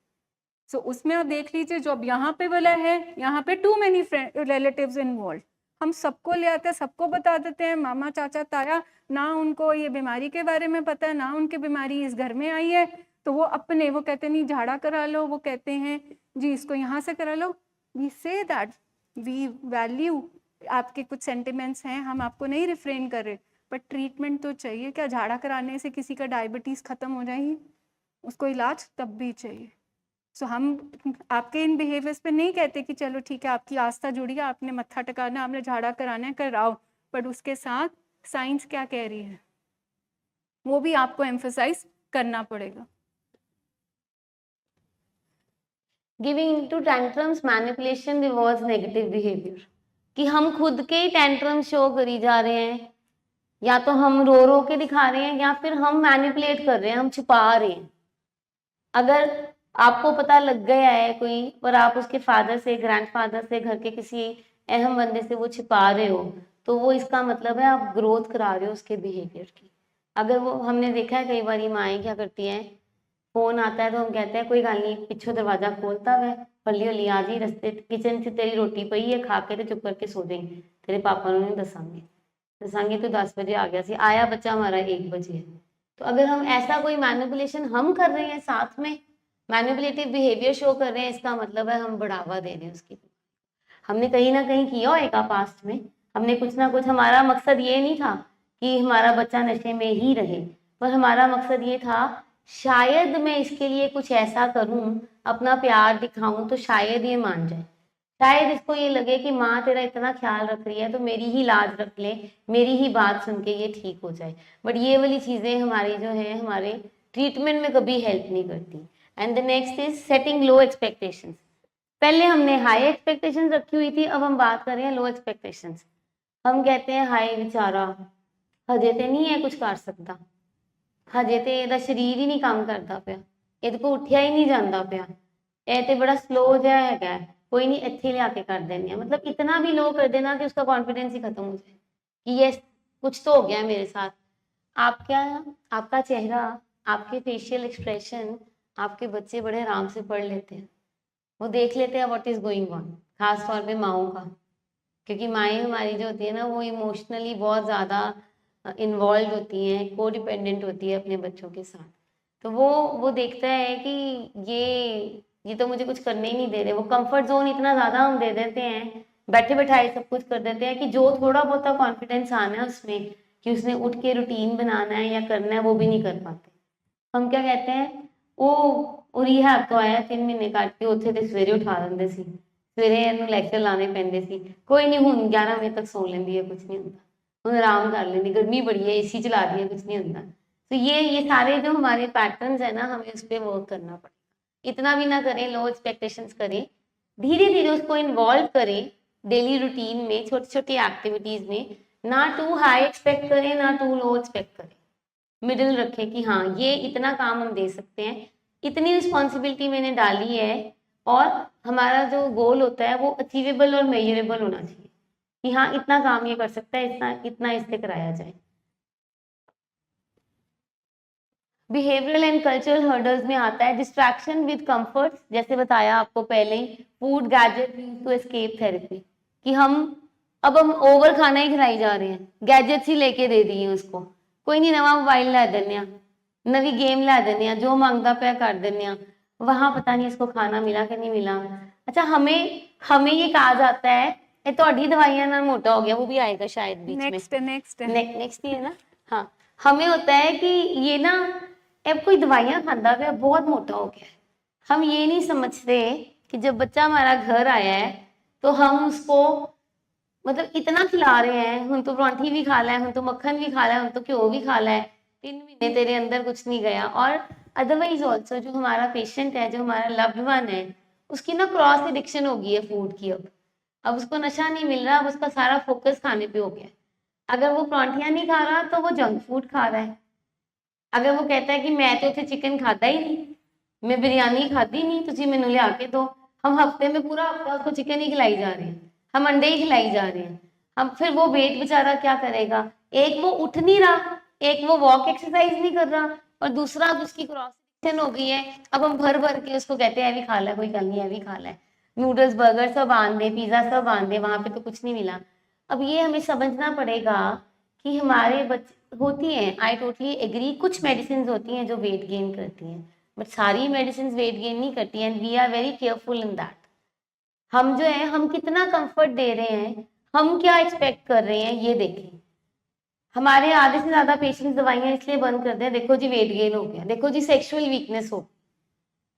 S1: सो उसमें आप देख लीजिए, जो अब यहाँ पे वाला है, यहाँ पे टू मेनी रिलेटिव्स इन्वॉल्व, हम सबको ले आते हैं, सबको बता देते हैं, मामा चाचा ताया, ना उनको ये बीमारी के बारे में पता है, ना उनकी बीमारी इस घर में आई है, तो वो अपने वो कहते नहीं झाड़ा करा लो, वो कहते हैं जी इसको यहाँ से करा लो। We say that we value आपके कुछ सेंटिमेंट्स हैं, हम आपको नहीं रिफ्रेन कर रहे, बट ट्रीटमेंट तो चाहिए। क्या झाड़ा कराने से किसी का डायबिटीज खत्म हो जाएगी? उसको इलाज तब भी चाहिए। सो हम आपके इन बिहेवियर्स पे नहीं कहते कि चलो ठीक है आपकी आस्था जुड़ी है, आपने मत्था टिकाना, आपने झाड़ा कराना है, कराओ, बट उसके साथ साइंस क्या कह रही है वो भी आपको एम्फसाइज करना पड़ेगा।
S2: Giving into tantrums, manipulation rewards negative behaviour. कि हम खुद के ही टेंट्रम शो करी जा रहे हैं, या तो हम रो रो के दिखा रहे हैं, या फिर हम मैनिपुलेट कर रहे हैं, हम छुपा रहे हैं। अगर आपको पता लग गया है कोई, और आप उसके फादर से, ग्रैंडफादर से, घर के किसी अहम बंदे से वो छिपा रहे हो, तो वो इसका मतलब है आप ग्रोथ करा रहे हो उसके बिहेवियर की। अगर वो, हमने देखा है कई बार माएँ क्या करती हैं, फोन आता है तो हम कहते हैं कोई गल नहीं, पिछो दरवाजा खोलता है, हौली हौली आ जी, रस्ते किचन च तेरी रोटी पई है, खा के तो चुप करके सो जाई, तेरे पापा ਨੂੰ नहीं दसांगे तो 10 बजे आ गया सी, आया बच्चा हमारा 1 बजे है। तो अगर हम ऐसा कोई मैनिपुलेशन हम कर रहे हैं साथ में, मैनिपुलेटिव बिहेवियर शो कर रहे हैं, इसका मतलब है हम बढ़ावा दे रहे हैं उसकी। हमने कहीं ना कहीं किया होगा पास्ट में, हमने कुछ ना कुछ, हमारा मकसद ये नहीं था कि हमारा बच्चा नशे में ही रहे, पर हमारा मकसद ये था शायद मैं इसके लिए कुछ ऐसा करूं, अपना प्यार दिखाऊं तो शायद ये मान जाए, शायद इसको ये लगे कि माँ तेरा इतना ख्याल रख रही है तो मेरी ही लाज रख ले, मेरी ही बात सुन के ये ठीक हो जाए। बट ये वाली चीजें हमारी जो है हमारे ट्रीटमेंट में कभी हेल्प नहीं करती। And the next is setting low expectations. पहले हमने हाई एक्सपेक्टेशंस रखी हुई थी, अब हम बात कर रहे हैं लो एक्सपेक्टेशंस। हम कहते हैं हाय बेचारा हजे ते नहीं है कुछ कर सकता, हजे ते ਇਹਦਾ शरीर ही नहीं काम करता ਪਿਆ, ਇਹਦੇ ਕੋ ਉੱਠਿਆ ही नहीं जाता ਪਿਆ, ਇਹ ਤੇ बड़ा स्लो ਜਿਹਾ ਹੈਗਾ, कोई नहीं ਇੱਥੇ ਲਿਆ के कर देने, मतलब इतना भी लो कर देना कि उसका कॉन्फिडेंस ही खत्म हो जाए कि ये कुछ तो हो गया मेरे साथ। आप क्या, आपका चेहरा, आपके फेशियल एक्सप्रेशन आपके बच्चे बड़े आराम से पढ़ लेते हैं, वो देख लेते हैं व्हाट इज गोइंग ऑन, खास तौर पे माओं का, क्योंकि माएँ हमारी जो होती है ना वो इमोशनली बहुत ज़्यादा इन्वॉल्व होती हैं, को डिपेंडेंट होती है अपने बच्चों के साथ। तो वो देखता है कि ये तो मुझे कुछ करने ही नहीं दे रहे, वो कंफर्ट जोन इतना ज़्यादा हम दे देते हैं, बैठे बैठाए सब कुछ कर देते हैं कि जो थोड़ा बहुत कॉन्फिडेंस आना है उसमें कि उसने उठ के रूटीन बनाना है या करना है वो भी नहीं कर पाते। हम क्या कहते हैं, ਉਹ ਰਿਹਾਬ ਤੋਂ ਆਇਆ 3 ਮਹੀਨੇ ਕੱਟ ਕੇ ਉੱਥੇ ਤੇ ਸਵੇਰੇ ਉਠਾ ਦਿੰਦੇ ਸੀ, ਸਵੇਰੇ ਇਹਨੂੰ ਲੈਕਚਰ ਲਾਣੇ ਪੈਂਦੇ ਸੀ, ਕੋਈ ਨਹੀਂ ਹੁਣ 11 ਵਜੇ ਤੱਕ ਸੌ ਲੈਂਦੀ ਹੈ, ਕੁਝ ਨਹੀਂ ਹੁੰਦਾ, ਹੁਣ आराम कर लेंगे, गर्मी बड़ी है एसी चला दी है, कुछ नहीं होता। तो ये सारे जो हमारे पैटर्न्स है ना, हमें उस पर वर्क करना पड़ेगा। इतना भी ना करें, लो एक्सपेक्टेशंस करें, धीरे धीरे उसको इन्वॉल्व करें डेली रूटीन में, छोटी छोटी एक्टिविटीज में, ना टू हाई एक्सपेक्ट करें ना टू लो एक्सपेक्ट करें, मिडिल रखें कि हाँ ये इतना काम हम दे सकते हैं, इतनी रिस्पॉन्सिबिलिटी मैंने डाली है, और हमारा जो गोल होता है वो अचीवेबल और मेजरेबल होना चाहिए कि हाँ इतना काम ये कर सकता है, इतना इतना इससे कराया जाए। बिहेवियरल एंड कल्चरल हर्डल्स में आता है डिस्ट्रैक्शन विद कंफर्ट, जैसे बताया आपको पहले ही, food gadget to escape therapy, कि हम ओवर खाना ही खिलाई जा रहे हैं, गैजेट्स ही लेके दे दिए उसको, कोई नहीं नवा मोबाइल ला देने, नवी गेम ला देने, जो मांगता पे कर देने, वहां पता नहीं इसको खाना मिला कि नहीं मिला। अच्छा, हमें हमें ये कहा जाता है ये ਤੁਹਾਡੀ दवाइयां ना मोटा हो गया, वो भी आएगा शायद बीच में,
S1: नेक्स्ट
S2: नेक्स्ट ही है ना। हाँ, हमें होता है कि ये ना अब कोई दवाइयां खाता गया बहुत मोटा हो गया है। हम ये नहीं समझते कि जब बच्चा हमारा घर आया है तो हम उसको मतलब इतना खिला रहे हैं, हम तो परांठी भी खा ला है, हम तो मक्खन भी खा ला है, हम तो घ्यो भी खा ला है, 3 महीने तेरे अंदर कुछ नहीं गया। और अदरवाइज ऑल्सो जो हमारा पेशेंट है, जो हमारा लव्ड वन है, उसकी ना क्रॉस एडिक्शन हो गई है फूड की। अब उसको नशा नहीं मिल रहा, अब उसका सारा फोकस खाने पे हो गया। अगर वो परांठियां नहीं खा रहा तो वो जंक फूड खा रहा है। अगर वो कहता है कि मैं तो इतने चिकन खाता ही नहीं, मैं बिरयानी खाती नहीं, तुझे मैंने लिया के दो, हम हफ्ते में पूरा हफ्ता उसको चिकन ही खिलाई जा रहे हैं, हम अंडे ही खिलाई जा रहे हैं। हम फिर वो वेट बेचारा क्या करेगा, एक वो उठ नहीं रहा, एक वो वॉक एक्सरसाइज नहीं कर रहा, और दूसरा अब उसकी क्रॉस एडिक्शन हो गई है। अब हम भर भर के उसको कहते हैं भी खा ला, कोई गल नहीं है भी खा ला, नूडल्स बर्गर सब आन दे, पिज्जा सब आन दे, वहां पे तो कुछ नहीं मिला। अब ये हमें समझना पड़ेगा कि हमारे बच्चे होती हैं, आई टोटली एग्री, कुछ मेडिसिन होती हैं जो वेट गेन करती हैं, बट सारी मेडिसिन वेट गेन नहीं करती हैं, and we are very careful in that. हम जो है हम कितना कंफर्ट दे रहे हैं, हम क्या एक्सपेक्ट कर रहे हैं, ये देखें। हमारे आधे से ज्यादा पेशेंट्स दवाइयां इसलिए बंद कर दें, देखो जी वेट गेन हो गया, देखो जी सेक्सुअल वीकनेस हो,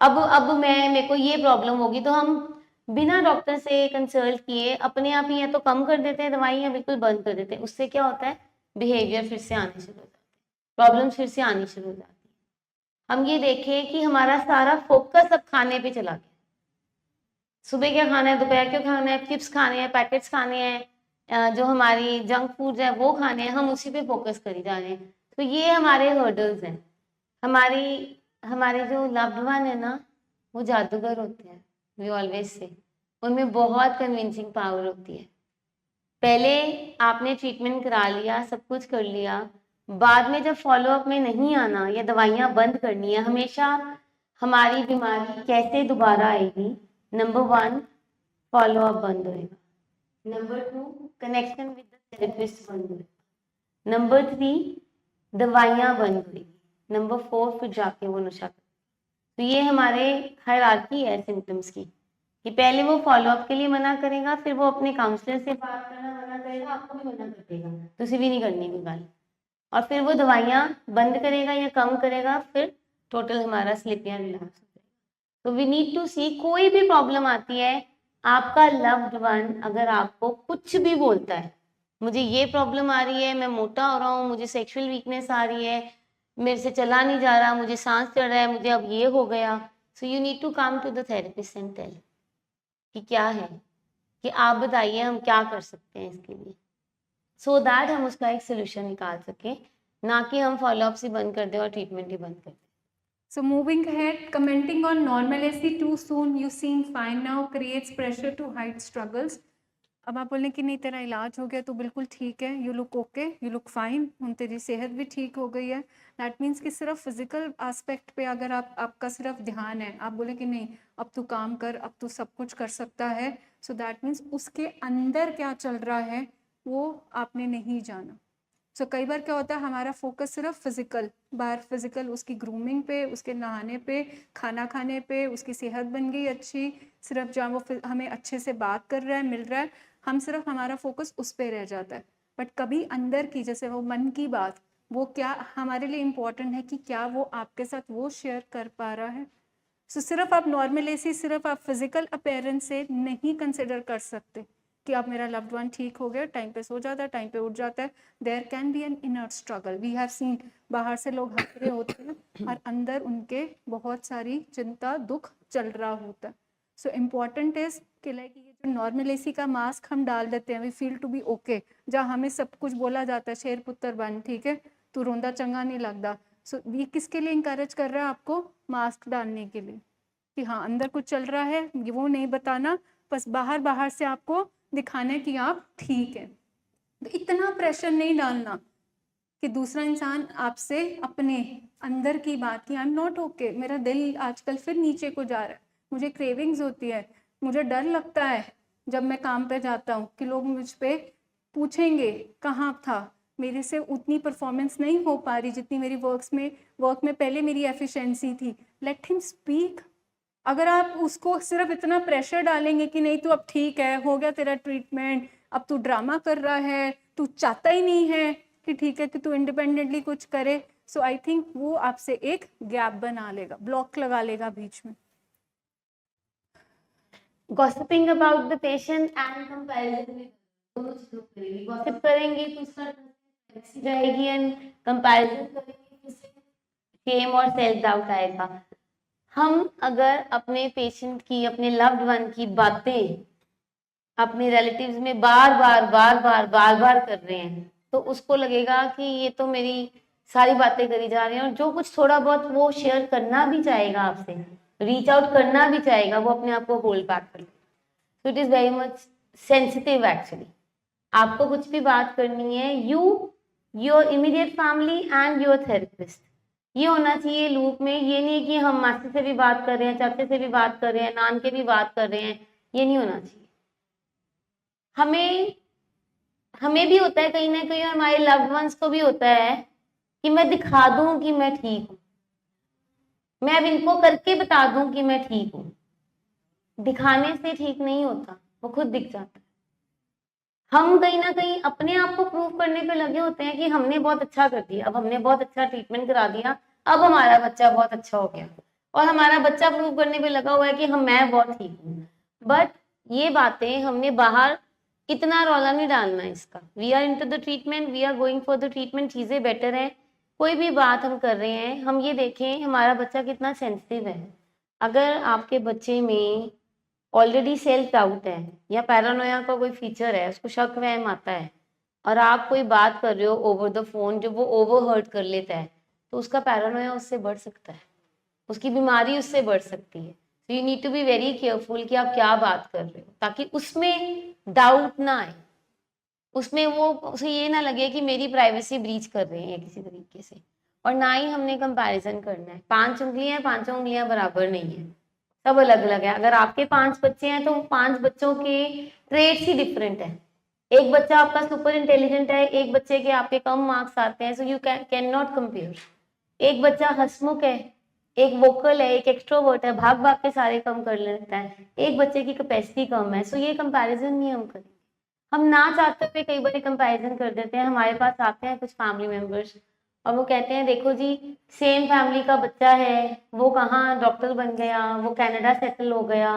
S2: अब मेरे को ये प्रॉब्लम होगी, तो हम बिना डॉक्टर से कंसल्ट किए अपने आप ही या तो कम कर देते हैं दवाइयां, बिल्कुल बंद कर देते हैं। उससे क्या होता है, बिहेवियर फिर से आने शुरू हो जाते हैं, प्रॉब्लम्स फिर से आनी शुरू हो जाती है। हम ये देखें कि हमारा सारा फोकस अब खाने पे चला गया, सुबह क्या खाना है, दोपहर क्या खाना है, चिप्स खाने हैं, पैकेट्स खाने हैं, जो हमारी जंक फूड है वो खाने हैं, हम उसी पे फोकस करी जा रहे हैं। तो ये हमारे हर्डल्स हैं। हमारी हमारे जो लव्ड वन है ना, वो जादूगर होते हैं, वी ऑलवेज से, उनमें बहुत कन्विंसिंग पावर होती है। पहले आपने ट्रीटमेंट करा लिया, सब कुछ कर लिया, बाद में जब फॉलोअप में नहीं आना या दवाइयाँ बंद करनी है, हमेशा हमारी बीमारी कैसे दोबारा आएगी, नंबर 1 फॉलोअप बंद होएगा, number 2 connection with the therapist बंद होएगा, नंबर 3 दवाइयाँ बंद होएगी, नंबर 4 फिर जाके वो नशा कर। तो ये हमारे हायरार्की है सिम्टम्स की, कि पहले वो फॉलोअप के लिए मना करेगा, फिर वो अपने काउंसलर से बात करना मना करेगा, आपको भी मना कर देगा, तुसी भी नहीं करनी कोई गल, और फिर वो दवाइयाँ बंद करेगा या कम करेगा, फिर टोटल हमारा स्लिप या रिलैप्स हो जाएगा। तो वी नीड टू सी, कोई भी प्रॉब्लम आती है, आपका लव्ड वन अगर आपको कुछ भी बोलता है, मुझे ये प्रॉब्लम आ रही है, मैं मोटा हो रहा हूँ, मुझे सेक्सुअल वीकनेस आ रही है, मेरे से चला नहीं जा रहा, मुझे सांस चढ़ रहा है, मुझे अब ये हो गया, so you need to come to the therapist and tell कि क्या है, कि आप बताइए हम क्या कर सकते हैं इसके लिए, सो दैट हम उसका एक सोल्यूशन निकाल सकें, ना कि हम फॉलोअप से बंद कर दें और ट्रीटमेंट ही बंद कर दें।
S1: So moving ahead, commenting on normalcy too soon, you seem fine now, creates pressure to hide struggles. अब आप बोलें कि नहीं तेरा इलाज हो गया तो बिल्कुल ठीक है, you look okay, you look fine, तेरी सेहत भी ठीक हो गई है, दैट मीन्स कि सिर्फ फिजिकल एस्पेक्ट पे अगर आपका सिर्फ ध्यान है, आप बोले कि नहीं अब तू काम कर, अब तू सब कुछ कर सकता है, सो दैट मीन्स उसके अंदर क्या चल रहा है वो आपने नहीं जाना। सो कई बार क्या होता है हमारा फोकस सिर्फ फिजिकल, बाहर फिजिकल उसकी ग्रूमिंग पे, उसके नहाने पे, खाना खाने पे, उसकी सेहत बन गई अच्छी, सिर्फ जहाँ वो हमें अच्छे से बात कर रहा है, मिल रहा है, हम सिर्फ हमारा फोकस उस पे रह जाता है, बट कभी अंदर की जैसे वो मन की बात, वो क्या हमारे लिए इम्पोर्टेंट है कि क्या वो आपके साथ वो शेयर कर पा रहा है। सो सिर्फ आप नॉर्मल ऐसी सिर्फ आप फिजिकल अपीयरेंस से नहीं कंसिडर कर सकते कि आप मेरा लव्ड वन ठीक हो गया, टाइम पे सो जाता है, टाइम पे उठ जाता है, there can be an inner struggle, we have seen, बाहर से लोग हंस रहे होते हैं और अंदर उनके बहुत सारी चिंता दुख चल रहा होता है। सो इम्पॉर्टेंट इज कि लाइक ये जो नॉर्मल एसी का मास्क हम डाल देते हैं, we feel to be okay, जहाँ हमें सब कुछ बोला जाता है शेर पुत्र बन, ठीक है तू रोंदा चंगा नहीं लगता, सो ये किसके लिए इंकरेज कर रहा है आपको, मास्क डालने के लिए, कि हाँ अंदर कुछ चल रहा है वो नहीं बताना, बस बाहर बाहर से आपको दिखाना है कि आप ठीक है। तो इतना प्रेशर नहीं डालना कि दूसरा इंसान आपसे अपने अंदर की बात की आई एम नॉट ओके, मेरा दिल आजकल फिर नीचे को जा रहा है, मुझे क्रेविंग्स होती है, मुझे डर लगता है जब मैं काम पे जाता हूँ कि लोग मुझ पे पूछेंगे कहाँ था, मेरे से उतनी परफॉर्मेंस नहीं हो पा रही जितनी मेरी वर्क में पहले मेरी एफिशिएंसी थी, लेट हिम स्पीक। अगर आप उसको सिर्फ इतना प्रेशर डालेंगे कि नहीं तू अब ठीक है, हो गया तेरा ट्रीटमेंट, अब तू ड्रामा कर रहा है, तू चाहता ही नहीं है कि ठीक है कि तू इंडिपेंडेंटली कुछ करे, सो आई थिंक वो आपसे एक गैप बना लेगा, ब्लॉक लगा लेगा बीच में।
S2: Gossiping about the patient and comparison में दोनों चीजों करेंगे, गॉसिप करेंगे तो उसका ट्रस्ट जाएगी एंड कंपैरिजन करेंगे तो शेम और सेल्फ डाउट आएगा। हम अगर अपने पेशेंट की, अपने लव्ड वन की बातें अपने रिलेटिव्स में बार बार कर रहे हैं, तो उसको लगेगा कि ये तो मेरी सारी बातें करी जा रही हैं, और जो कुछ थोड़ा बहुत वो शेयर करना भी चाहेगा आपसे, रीच आउट करना भी चाहेगा, वो अपने आप को होल्ड बैक कर लेगा। So it is very much sensitive actually. आपको कुछ भी बात करनी है, your immediate family and your therapist, ये होना चाहिए लूप में। ये नहीं कि हम मासी से भी बात कर रहे हैं, चाचे से भी बात कर रहे हैं, नान के भी बात कर रहे हैं, ये नहीं होना चाहिए। हमें भी होता है कहीं ना कहीं, और हमारे लव्ड वंस को भी होता है कि मैं दिखा दूं कि मैं ठीक हूं, मैं अब इनको करके बता दूं कि मैं ठीक हूं। दिखाने से ठीक नहीं होता, वो खुद दिख जाता है। हम कहीं ना कहीं अपने आप को प्रूव करने पे लगे होते हैं कि हमने बहुत अच्छा कर दिया, अब हमने बहुत अच्छा ट्रीटमेंट करा दिया, अब हमारा बच्चा बहुत अच्छा हो गया, और हमारा बच्चा प्रूव करने पे लगा हुआ है कि मैं बहुत ठीक हूँ। बट ये बातें हमने बाहर इतना रौला नहीं डालना है इसका। We are into the treatment, we are going for the treatment, चीजें बेटर है। कोई भी बात हम कर रहे हैं, हम ये देखें हमारा बच्चा कितना सेंसिटिव है। अगर आपके बच्चे में ऑलरेडी सेल्फ डाउट है या पैरानोया का कोई फीचर है, उसको शक वहम आता है, और आप कोई बात कर रहे हो ओवर द फोन जो वो ओवरहर्ट कर लेता है, तो उसका पैरानोया उससे बढ़ सकता है, उसकी बीमारी उससे बढ़ सकती है। तो you need to be very careful कि आप क्या बात कर रहे हो, ताकि उसमें डाउट ना आए, उसमें वो उसे ये ना लगे कि मेरी प्राइवेसी ब्रीच कर रहे हैं किसी तरीके से। और ना ही हमने कंपैरिजन करना है। 5 उंगलियां, पांचों उंगलियां बराबर नहीं है, सब अलग अलग है। अगर आपके 5 बच्चे हैं तो 5 बच्चों के ट्रेड्स ही डिफरेंट है। एक बच्चा आपका सुपर इंटेलिजेंट है, एक बच्चे के आपके कम मार्क्स आते हैं, so you can not compare. एक बच्चा हंसमुख है, एक वोकल है, एक एक्सट्रोवर्ट है, भाग भाग के सारे काम कर लेता है, एक बच्चे की कैपेसिटी कम है। सो ये कंपैरिजन नहीं हम करेंगे। हम ना चाहते हुए कई बार कंपैरिजन कर देते हैं। हमारे पास आते हैं कुछ फैमिली मेंबर्स और वो कहते हैं देखो जी, सेम फैमिली का बच्चा है, वो कहाँ डॉक्टर बन गया, वो कनाडा सेटल हो गया,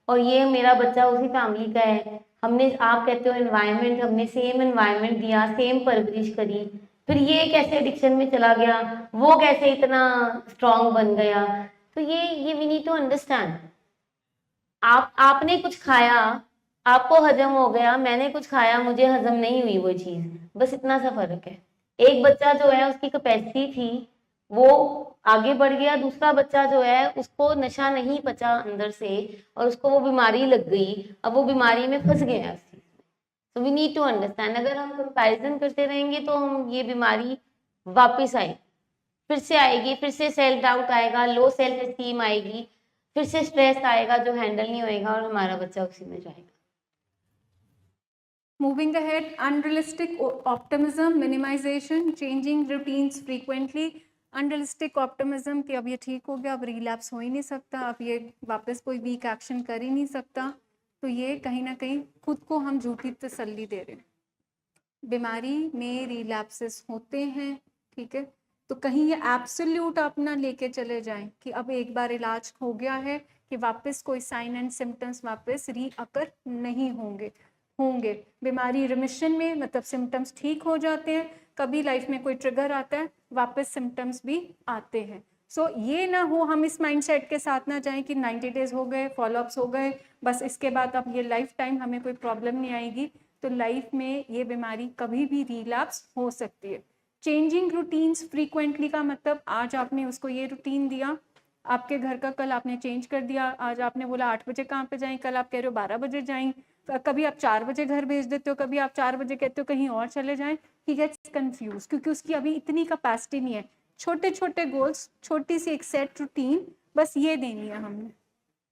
S2: और ये मेरा बच्चा उसी फैमिली का है। हमने, आप कहते हो एनवायरनमेंट, हमने सेम एनवायरनमेंट दिया, सेम परवरिश करी, फिर ये कैसे एडिक्शन में चला गया, वो कैसे इतना स्ट्रांग बन गया। तो ये वी नीड टू अंडरस्टैंड। आपने कुछ खाया, आपको हजम हो गया, मैंने कुछ खाया, मुझे हजम नहीं हुई वो चीज, बस इतना सा फर्क है। एक बच्चा जो है उसकी कैपेसिटी थी, वो आगे बढ़ गया, दूसरा बच्चा जो है उसको नशा नहीं पचा अंदर से और उसको वो बीमारी लग गई, अब वो बीमारी में फंस गया। So we need to understand, अगर हम कंपैरिजन करते रहेंगे तो हम ये बीमारी वापस आएगी, फिर से आएगी, फिर से सेल्फ डाउट आएगा, लो सेल्फ एस्टीम आएगी, फिर से स्ट्रेस आएगा जो हैंडल नहीं होएगा और हमारा बच्चा उसी में जाएगा।
S1: Moving ahead, unrealistic optimism, minimization, changing routines frequently. Unrealistic optimism कि अब ये ठीक हो गया, अब रिलैप्स हो ही नहीं सकता, अब ये वापस कोई वीक एक्शन कर ही नहीं सकता। तो ये कहीं ना कहीं खुद को हम झूठी तसल्ली दे रहे हैं। बीमारी में रिलैप्सेस होते हैं, ठीक है, तो कहीं ये एब्सोल्यूट आप ना लेके चले जाएं कि अब एक बार इलाज हो गया है कि वापस कोई साइन एंड सिम्टम्स वापस रीअकर नहीं होंगे। बीमारी रिमिशन में मतलब सिम्टम्स ठीक हो जाते हैं, कभी लाइफ में कोई ट्रिगर आता है वापस सिम्टम्स भी आते हैं। सो ये ना हो, हम इस माइंडसेट के साथ ना जाएं कि 90 डेज हो गए, फॉलोअप्स हो गए, बस इसके बाद अब ये लाइफ टाइम हमें कोई प्रॉब्लम नहीं आएगी। तो लाइफ में ये बीमारी कभी भी रिलैप्स हो सकती है। चेंजिंग रूटीन्स फ्रीक्वेंटली का मतलब आज आपने उसको ये रूटीन दिया, आपके घर का कल आपने चेंज कर दिया, आज आपने बोला 8 बजे काम पे जाएं, कल आप कह रहे हो 12 बजे जाएं, कभी आप 4 बजे घर भेज देते हो, कभी आप 4 बजे कहते हो कहीं और चले जाएं। ही गेट्स कंफ्यूज क्योंकि उसकी अभी इतनी कैपेसिटी नहीं है। छोटे छोटे गोल्स, छोटी सी एक सेट रूटीन, बस ये देनी है हमने,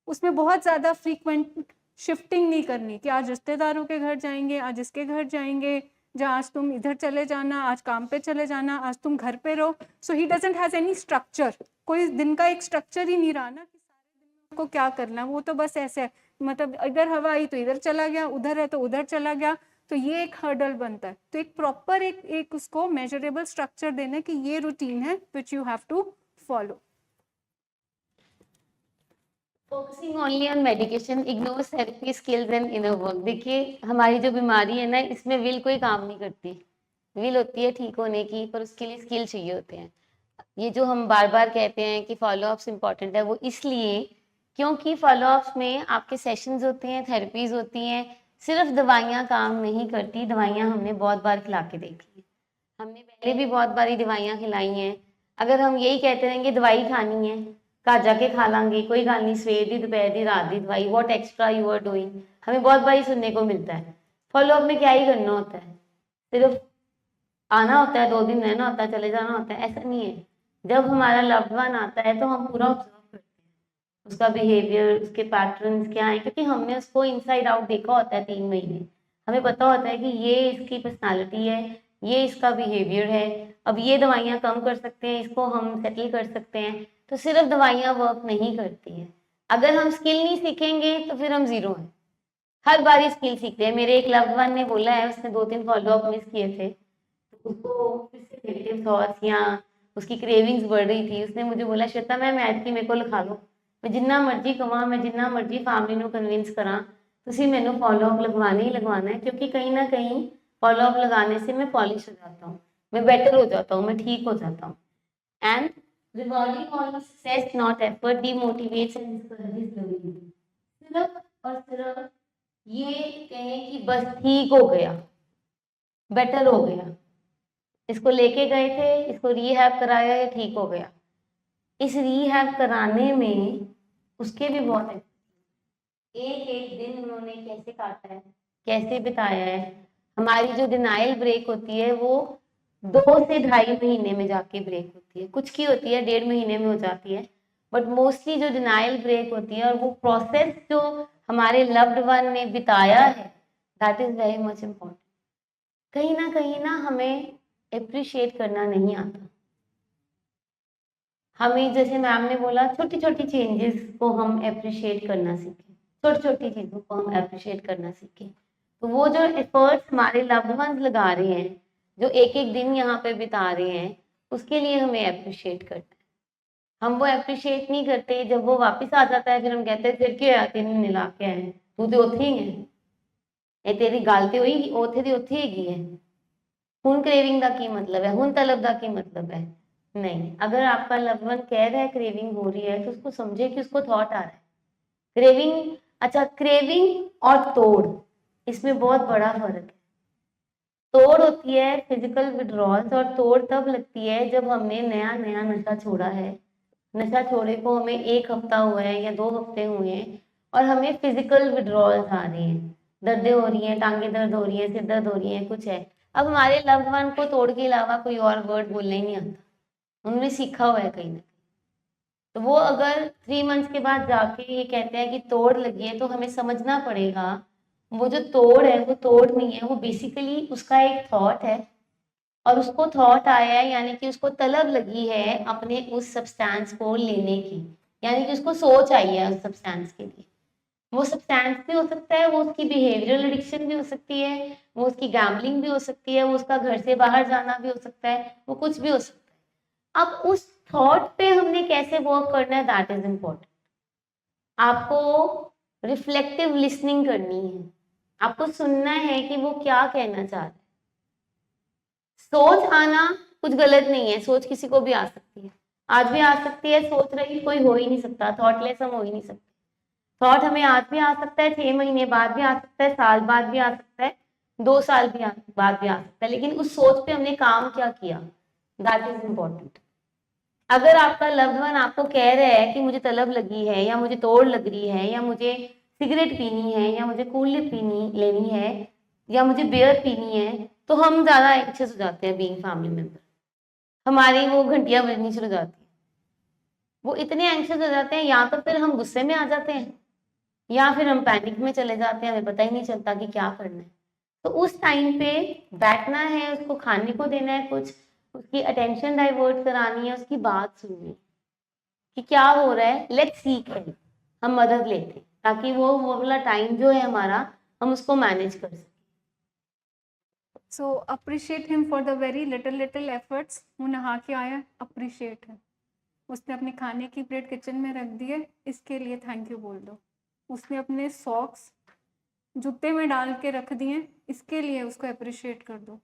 S1: उसमें बहुत ज़्यादा फ्रीक्वेंट शिफ्टिंग नहीं करनी कि आज रिश्तेदारों के घर जाएंगे, आज इसके घर जाएंगे, जहाँ आज तुम इधर चले जाना, आज काम पे चले जाना, आज तुम घर पे रहो। So he doesn't has any structure, कोई दिन का एक स्ट्रक्चर ही नहीं रहा ना कि सारे दिन को क्या करना, वो तो बस ऐसे है, मतलब इधर हवा आई तो इधर चला गया, उधर है तो उधर चला गया। तो ये एक हर्डल बनता है। तो एक प्रॉपर एक उसको मेजरेबल स्ट्रक्चर देना कि ये रूटीन है which you have to follow.
S2: Focusing only on medication ignores therapy skills and inner work. देखिए, हमारी जो बीमारी है ना, इसमें विल कोई काम नहीं करती। विल होती है ठीक होने की, पर उसके लिए स्किल चाहिए होते हैं। ये जो हम बार बार कहते हैं कि फॉलोअप्स इंपॉर्टेंट है, वो इसलिए क्योंकि फॉलोअप्स में आपके सेशंस होते हैं, थेरेपीज होती हैं। सिर्फ दवाइयाँ काम नहीं करती, दवाइयाँ हमने बहुत बार खिला के देखी है, हमने पहले भी बहुत बारी दवाइयाँ खिलाई हैं। अगर हम यही कहते रहेंगे दवाई खानी है, घर जाके खा लांगे, कोई गल नहीं, सवेर दी, दोपहर दी, रात दी दवाई, what extra you are doing, हमें बहुत बारी सुनने को मिलता है। फॉलोअप में क्या ही करना होता है, सिर्फ आना होता है, 2 दिन रहना होता है, चले जाना होता है, ऐसा नहीं है। जब हमारा लव्ड वन आता है तो हम पूरा ऑब्जर्व करते हैं उसका बिहेवियर, उसके पैटर्न्स क्या है, क्योंकि हमने उसको इनसाइड आउट देखा होता है 3 महीने। हमें पता होता है कि ये इसकी पर्सनालिटी है, ये इसका बिहेवियर है, अब ये दवाइयाँ कम कर सकते हैं, इसको हम सेटल कर सकते हैं। तो सिर्फ दवाइयाँ वर्क नहीं करती हैं। अगर हम स्किल नहीं सीखेंगे तो फिर हम जीरो हैं। हर बार ही स्किल सीखते हैं। मेरे एक लव्ड वन ने बोला है, उसने 2-3 फॉलोअप मिस किए थे, उसको फिर से नेगेटिव थॉट्स या उसकी क्रेविंग्स बढ़ रही थी। उसने मुझे बोला, श्वेता मैम ऐतकी मेरे को लिखा लो, मैं जिन्ना मर्जी कमा, मैं जिन्ना मर्जी फैमिली को कन्विंस करा, तुसी मैनू फॉलोअप लगवाना ही लगवाना है, क्योंकि कहीं ना कहीं फॉलोअप लगाने से मैं पॉलिश हो जाता हूँ, मैं बेटर हो जाता हूँ, मैं ठीक हो जाता हूँ। And rewarding on success not effort demotivates and discourages learning. सिर्फ और सिर्फ ये कहें कि बस ठीक हो गया, बेटर हो गया, इसको लेके गए थे, इसको रीहैब कराया, ये ठीक हो गया। इस रीहैब कराने में उसके भी बहुत है, एक एक दिन उन्होंने कैसे काटा है, कैसे बिताया है। हमारी जो डिनाइल ब्रेक होती है वो 2 से ढाई महीने में जाके ब्रेक होती है, कुछ की होती है 1.5 महीने में हो जाती है, बट मोस्टली जो डिनाइल ब्रेक होती है और वो प्रोसेस जो हमारे लव्ड वन ने बिताया है, that is very much important. कहीं ना हमें अप्रिशिएट करना नहीं आता। हमें जैसे मैम ने बोला छोटी छोटी चेंजेस को हम अप्रिशिएट करना सीखें, छोटी छोटी चीज़ों को हम अप्रिशिएट करना सीखें। तो वो जो एफर्ट्स हमारे लव्ड वंस लगा रहे हैं, जो एक एक दिन यहाँ पे बिता रहे हैं, उसके लिए हमें अप्रिशिएट करना है। हम वो अप्रिशिएट नहीं करते, जब वो वापस आ जाता है फिर हम कहते हैं फिर क्यों आते नहीं मिला के आए, तू तो ਉੱਥੇ ही है, ਇਹ ਤੇਰੀ ਗੱਲ ਤੇ ਹੋਈ ਉੱਥੇ ਦੀ ਉੱਥੇ ਹੈਗੀ ਹੈ। ਹੁਣ क्रेविंग का की मतलब है, ਹੁਣ तलब का की मतलब है। नहीं, अगर आपका लव वन कह रहा है क्रेविंग हो रही है तो उसको समझे कि उसको थॉट आ रहा है क्रेविंग। अच्छा, क्रेविंग और तोड़, इसमें बहुत बड़ा फर्क है। तोड़ होती है फिजिकल विड्रॉल्स, और तोड़ तब लगती है जब हमने नया नया नशा छोड़ा है। नशा छोड़े को हमें 1 हफ्ता हुआ है या 2 हफ्ते हुए हैं और हमें फिजिकल विड्रॉल्स आ रही हैं, दर्दें हो रही हैं, टांगे दर्द हो रही हैं, सिर दर्द हो रही है, कुछ है। अब हमारे लव्ड वन को तोड़ के अलावा कोई और वर्ड बोलना ही नहीं आता, उन्होंने सीखा हुआ है कहीं ना। तो वो अगर 3 मंथ्स के बाद जाके ये कहते हैं कि तोड़ लगी है, तो हमें समझना पड़ेगा वो जो तोड़ है वो तोड़ नहीं है, वो बेसिकली उसका एक थॉट है। और उसको थॉट आया है यानी कि उसको तलब लगी है अपने उस सब्सटेंस को लेने की, यानी कि उसको सोच आई है उस सब्सटेंस के लिए। वो सब्सटेंस भी हो सकता है, वो उसकी बिहेवियरल एडिक्शन भी हो सकती है, वो उसकी गैम्बलिंग भी हो सकती है, वो उसका घर से बाहर जाना भी हो सकता है, वो कुछ भी हो सकता है। अब उस थॉट पे हमने कैसे वर्क करना है, दैट इज इम्पोर्टेंट। आपको रिफ्लेक्टिव लिसनिंग करनी है, आपको सुनना है कि वो क्या कहना चाह रहा है। सोच आना कुछ गलत नहीं है, सोच किसी को भी आ सकती है, आज भी आ सकती है, सोच रही कोई हो ही नहीं सकता, थॉटलेस हम हो ही नहीं सकते। थॉट हमें आज भी आ सकता है, 6 महीने बाद भी आ सकता है, साल बाद भी आ सकता है, 2 साल बाद भी आ सकता है, लेकिन उस सोच पे हमने काम क्या किया, दैट इज इम्पोर्टेंट। अगर आपका लव्ड वन आपको कह रहा है कि मुझे तलब लगी है या मुझे तोड़ लग रही है या मुझे सिगरेट पीनी है या मुझे कूल पीनी लेनी है या मुझे बियर पीनी है, तो हम ज्यादा एंग्शियस हो जाते हैं बीइंग फैमिली मेंबर, हमारी वो घंटियां बजनी शुरू हो जाती हैं। वो इतने एंग्शियस हो जाते हैं, या तो फिर हम गुस्से में आ जाते हैं या फिर हम पैनिक में चले जाते हैं, हमें पता ही नहीं चलता कि क्या करना है। तो उस टाइम पे बैठना है, उसको खाने को देना है कुछ, उसकी अटेंशन डाइवर्ट करानी है, उसकी बात सुननी है कि क्या हो रहा है, लेट्स सीक हेल्प, हम मदद लेते हैं ताकि वो वाला टाइम जो है हमारा, हम उसको मैनेज कर सकें।
S1: सो appreciate him for the very little efforts. वो नहा के आया, अप्रिशिएट है। उसने अपने खाने की प्लेट किचन में रख दी है, इसके लिए थैंक यू बोल दो। उसने अपने सॉक्स जूते में डाल के रख दिए, इसके लिए उसको अप्रिशिएट कर दो।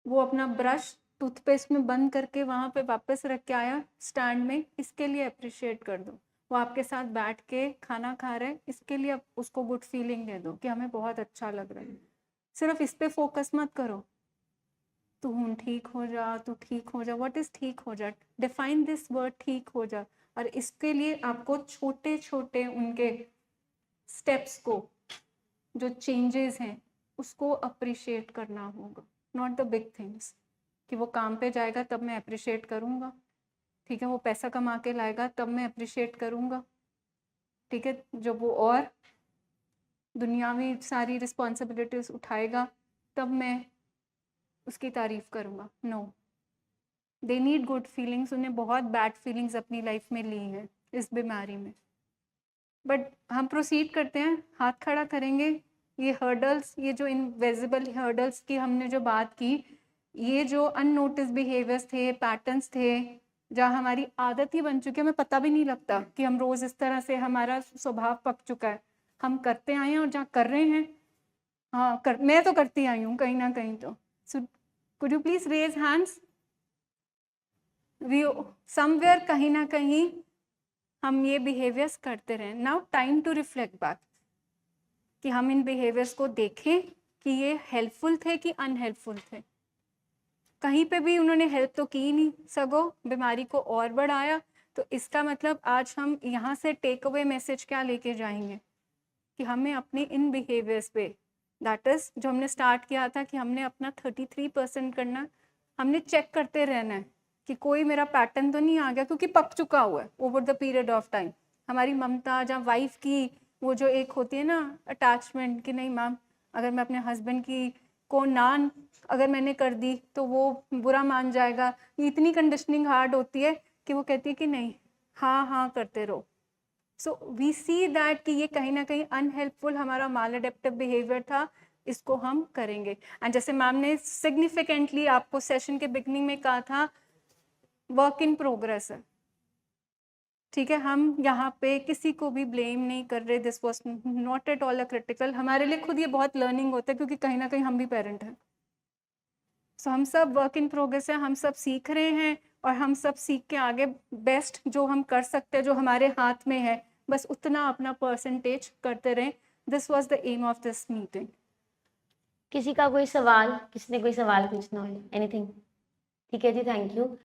S1: वो अपना ब्रश टूथपेस्ट में बंद करके वहाँ पे वापस रख के आया स्टैंड में, इसके लिए अप्रिशिएट कर दो। वो आपके साथ बैठ के खाना खा रहे हैं, इसके लिए आप उसको गुड फीलिंग दे दो कि हमें बहुत अच्छा लग रहा है। सिर्फ इस पे फोकस मत करो, तू ठीक हो जा, तू ठीक हो जा। व्हाट इज ठीक हो जा? डिफाइन दिस वर्ड, ठीक हो जा। और इसके लिए आपको छोटे छोटे उनके स्टेप्स को, जो चेंजेस हैं, उसको अप्रिशिएट करना होगा, नॉट द बिग थिंग्स। कि वो काम पे जाएगा तब मैं अप्रिशिएट करूँगा, ठीक है, वो पैसा कमा के लाएगा तब मैं अप्रिशिएट करूँगा, ठीक है, जब वो और दुनियावी सारी रिस्पॉन्सिबिलिटीज उठाएगा तब मैं उसकी तारीफ करूँगा। No, they need good feelings. उन्हें बहुत बैड फीलिंग्स अपनी लाइफ में ली है इस बीमारी में। बट हम प्रोसीड करते हैं, हाथ खड़ा करेंगे। ये हर्डल्स, ये जो इनविजिबल हर्डल्स की हमने जो बात की, ये जो अननोटिस बिहेवियर्स थे, पैटर्न्स थे, जहाँ हमारी आदत ही बन चुकी है, हमें पता भी नहीं लगता कि हम रोज़ इस तरह से, हमारा स्वभाव पक चुका है, हम करते आए हैं और जहाँ कर रहे हैं, हाँ मैं तो करती आई हूँ कहीं ना कहीं। तो so could you please raise hands? We somewhere कहीं ना कहीं हम ये बिहेवियर्स करते रहें। Now time to reflect back कि हम इन बिहेवियर्स को देखें कि ये हेल्पफुल थे कि अनहेल्पफुल थे। कहीं पे भी उन्होंने हेल्प तो की नहीं, सगों बीमारी को और बढ़ाया। तो इसका मतलब आज हम यहाँ से टेक अवे मैसेज क्या लेके जाएंगे कि हमें अपने इन बिहेवियर्स पे, दैट इज जो हमने स्टार्ट किया था कि हमने अपना 33% करना, हमने चेक करते रहना है कि कोई मेरा पैटर्न तो नहीं आ गया, क्योंकि पक चुका हुआ है over the period of time. हमारी ममता, जहाँ वाइफ की वो जो एक होती है ना अटैचमेंट कि नहीं मैम, अगर मैं अपने हस्बैंड की को अगर मैंने कर दी तो वो बुरा मान जाएगा, ये इतनी कंडीशनिंग हार्ड होती है कि वो कहती है कि नहीं, हाँ हाँ करते रहो। सो वी सी दैट कि ये कहीं ना कहीं अनहेल्पफुल हमारा माल अडेप्टिव बिहेवियर था, इसको हम करेंगे। एंड जैसे मैम ने सिग्निफिकेंटली आपको सेशन के बिगनिंग में कहा था, वर्क इन प्रोग्रेस है, ठीक है, हम यहाँ पे किसी को भी ब्लेम नहीं कर रहे, this was not at all a critical. हमारे लिए खुद ये बहुत लर्निंग होता है क्योंकि कहीं ना कहीं हम भी पेरेंट हैं। सो हम सब वर्क इन प्रोग्रेस है, हम सब सीख रहे हैं और हम सब सीख के आगे बेस्ट जो हम कर सकते हैं, जो हमारे हाथ में है, बस उतना अपना परसेंटेज करते रहें। This was the aim of this meeting.
S2: किसी का कोई सवाल, किसी ने कोई सवाल पूछना हो, एनीथिंग? ठीक है जी, थैंक यू।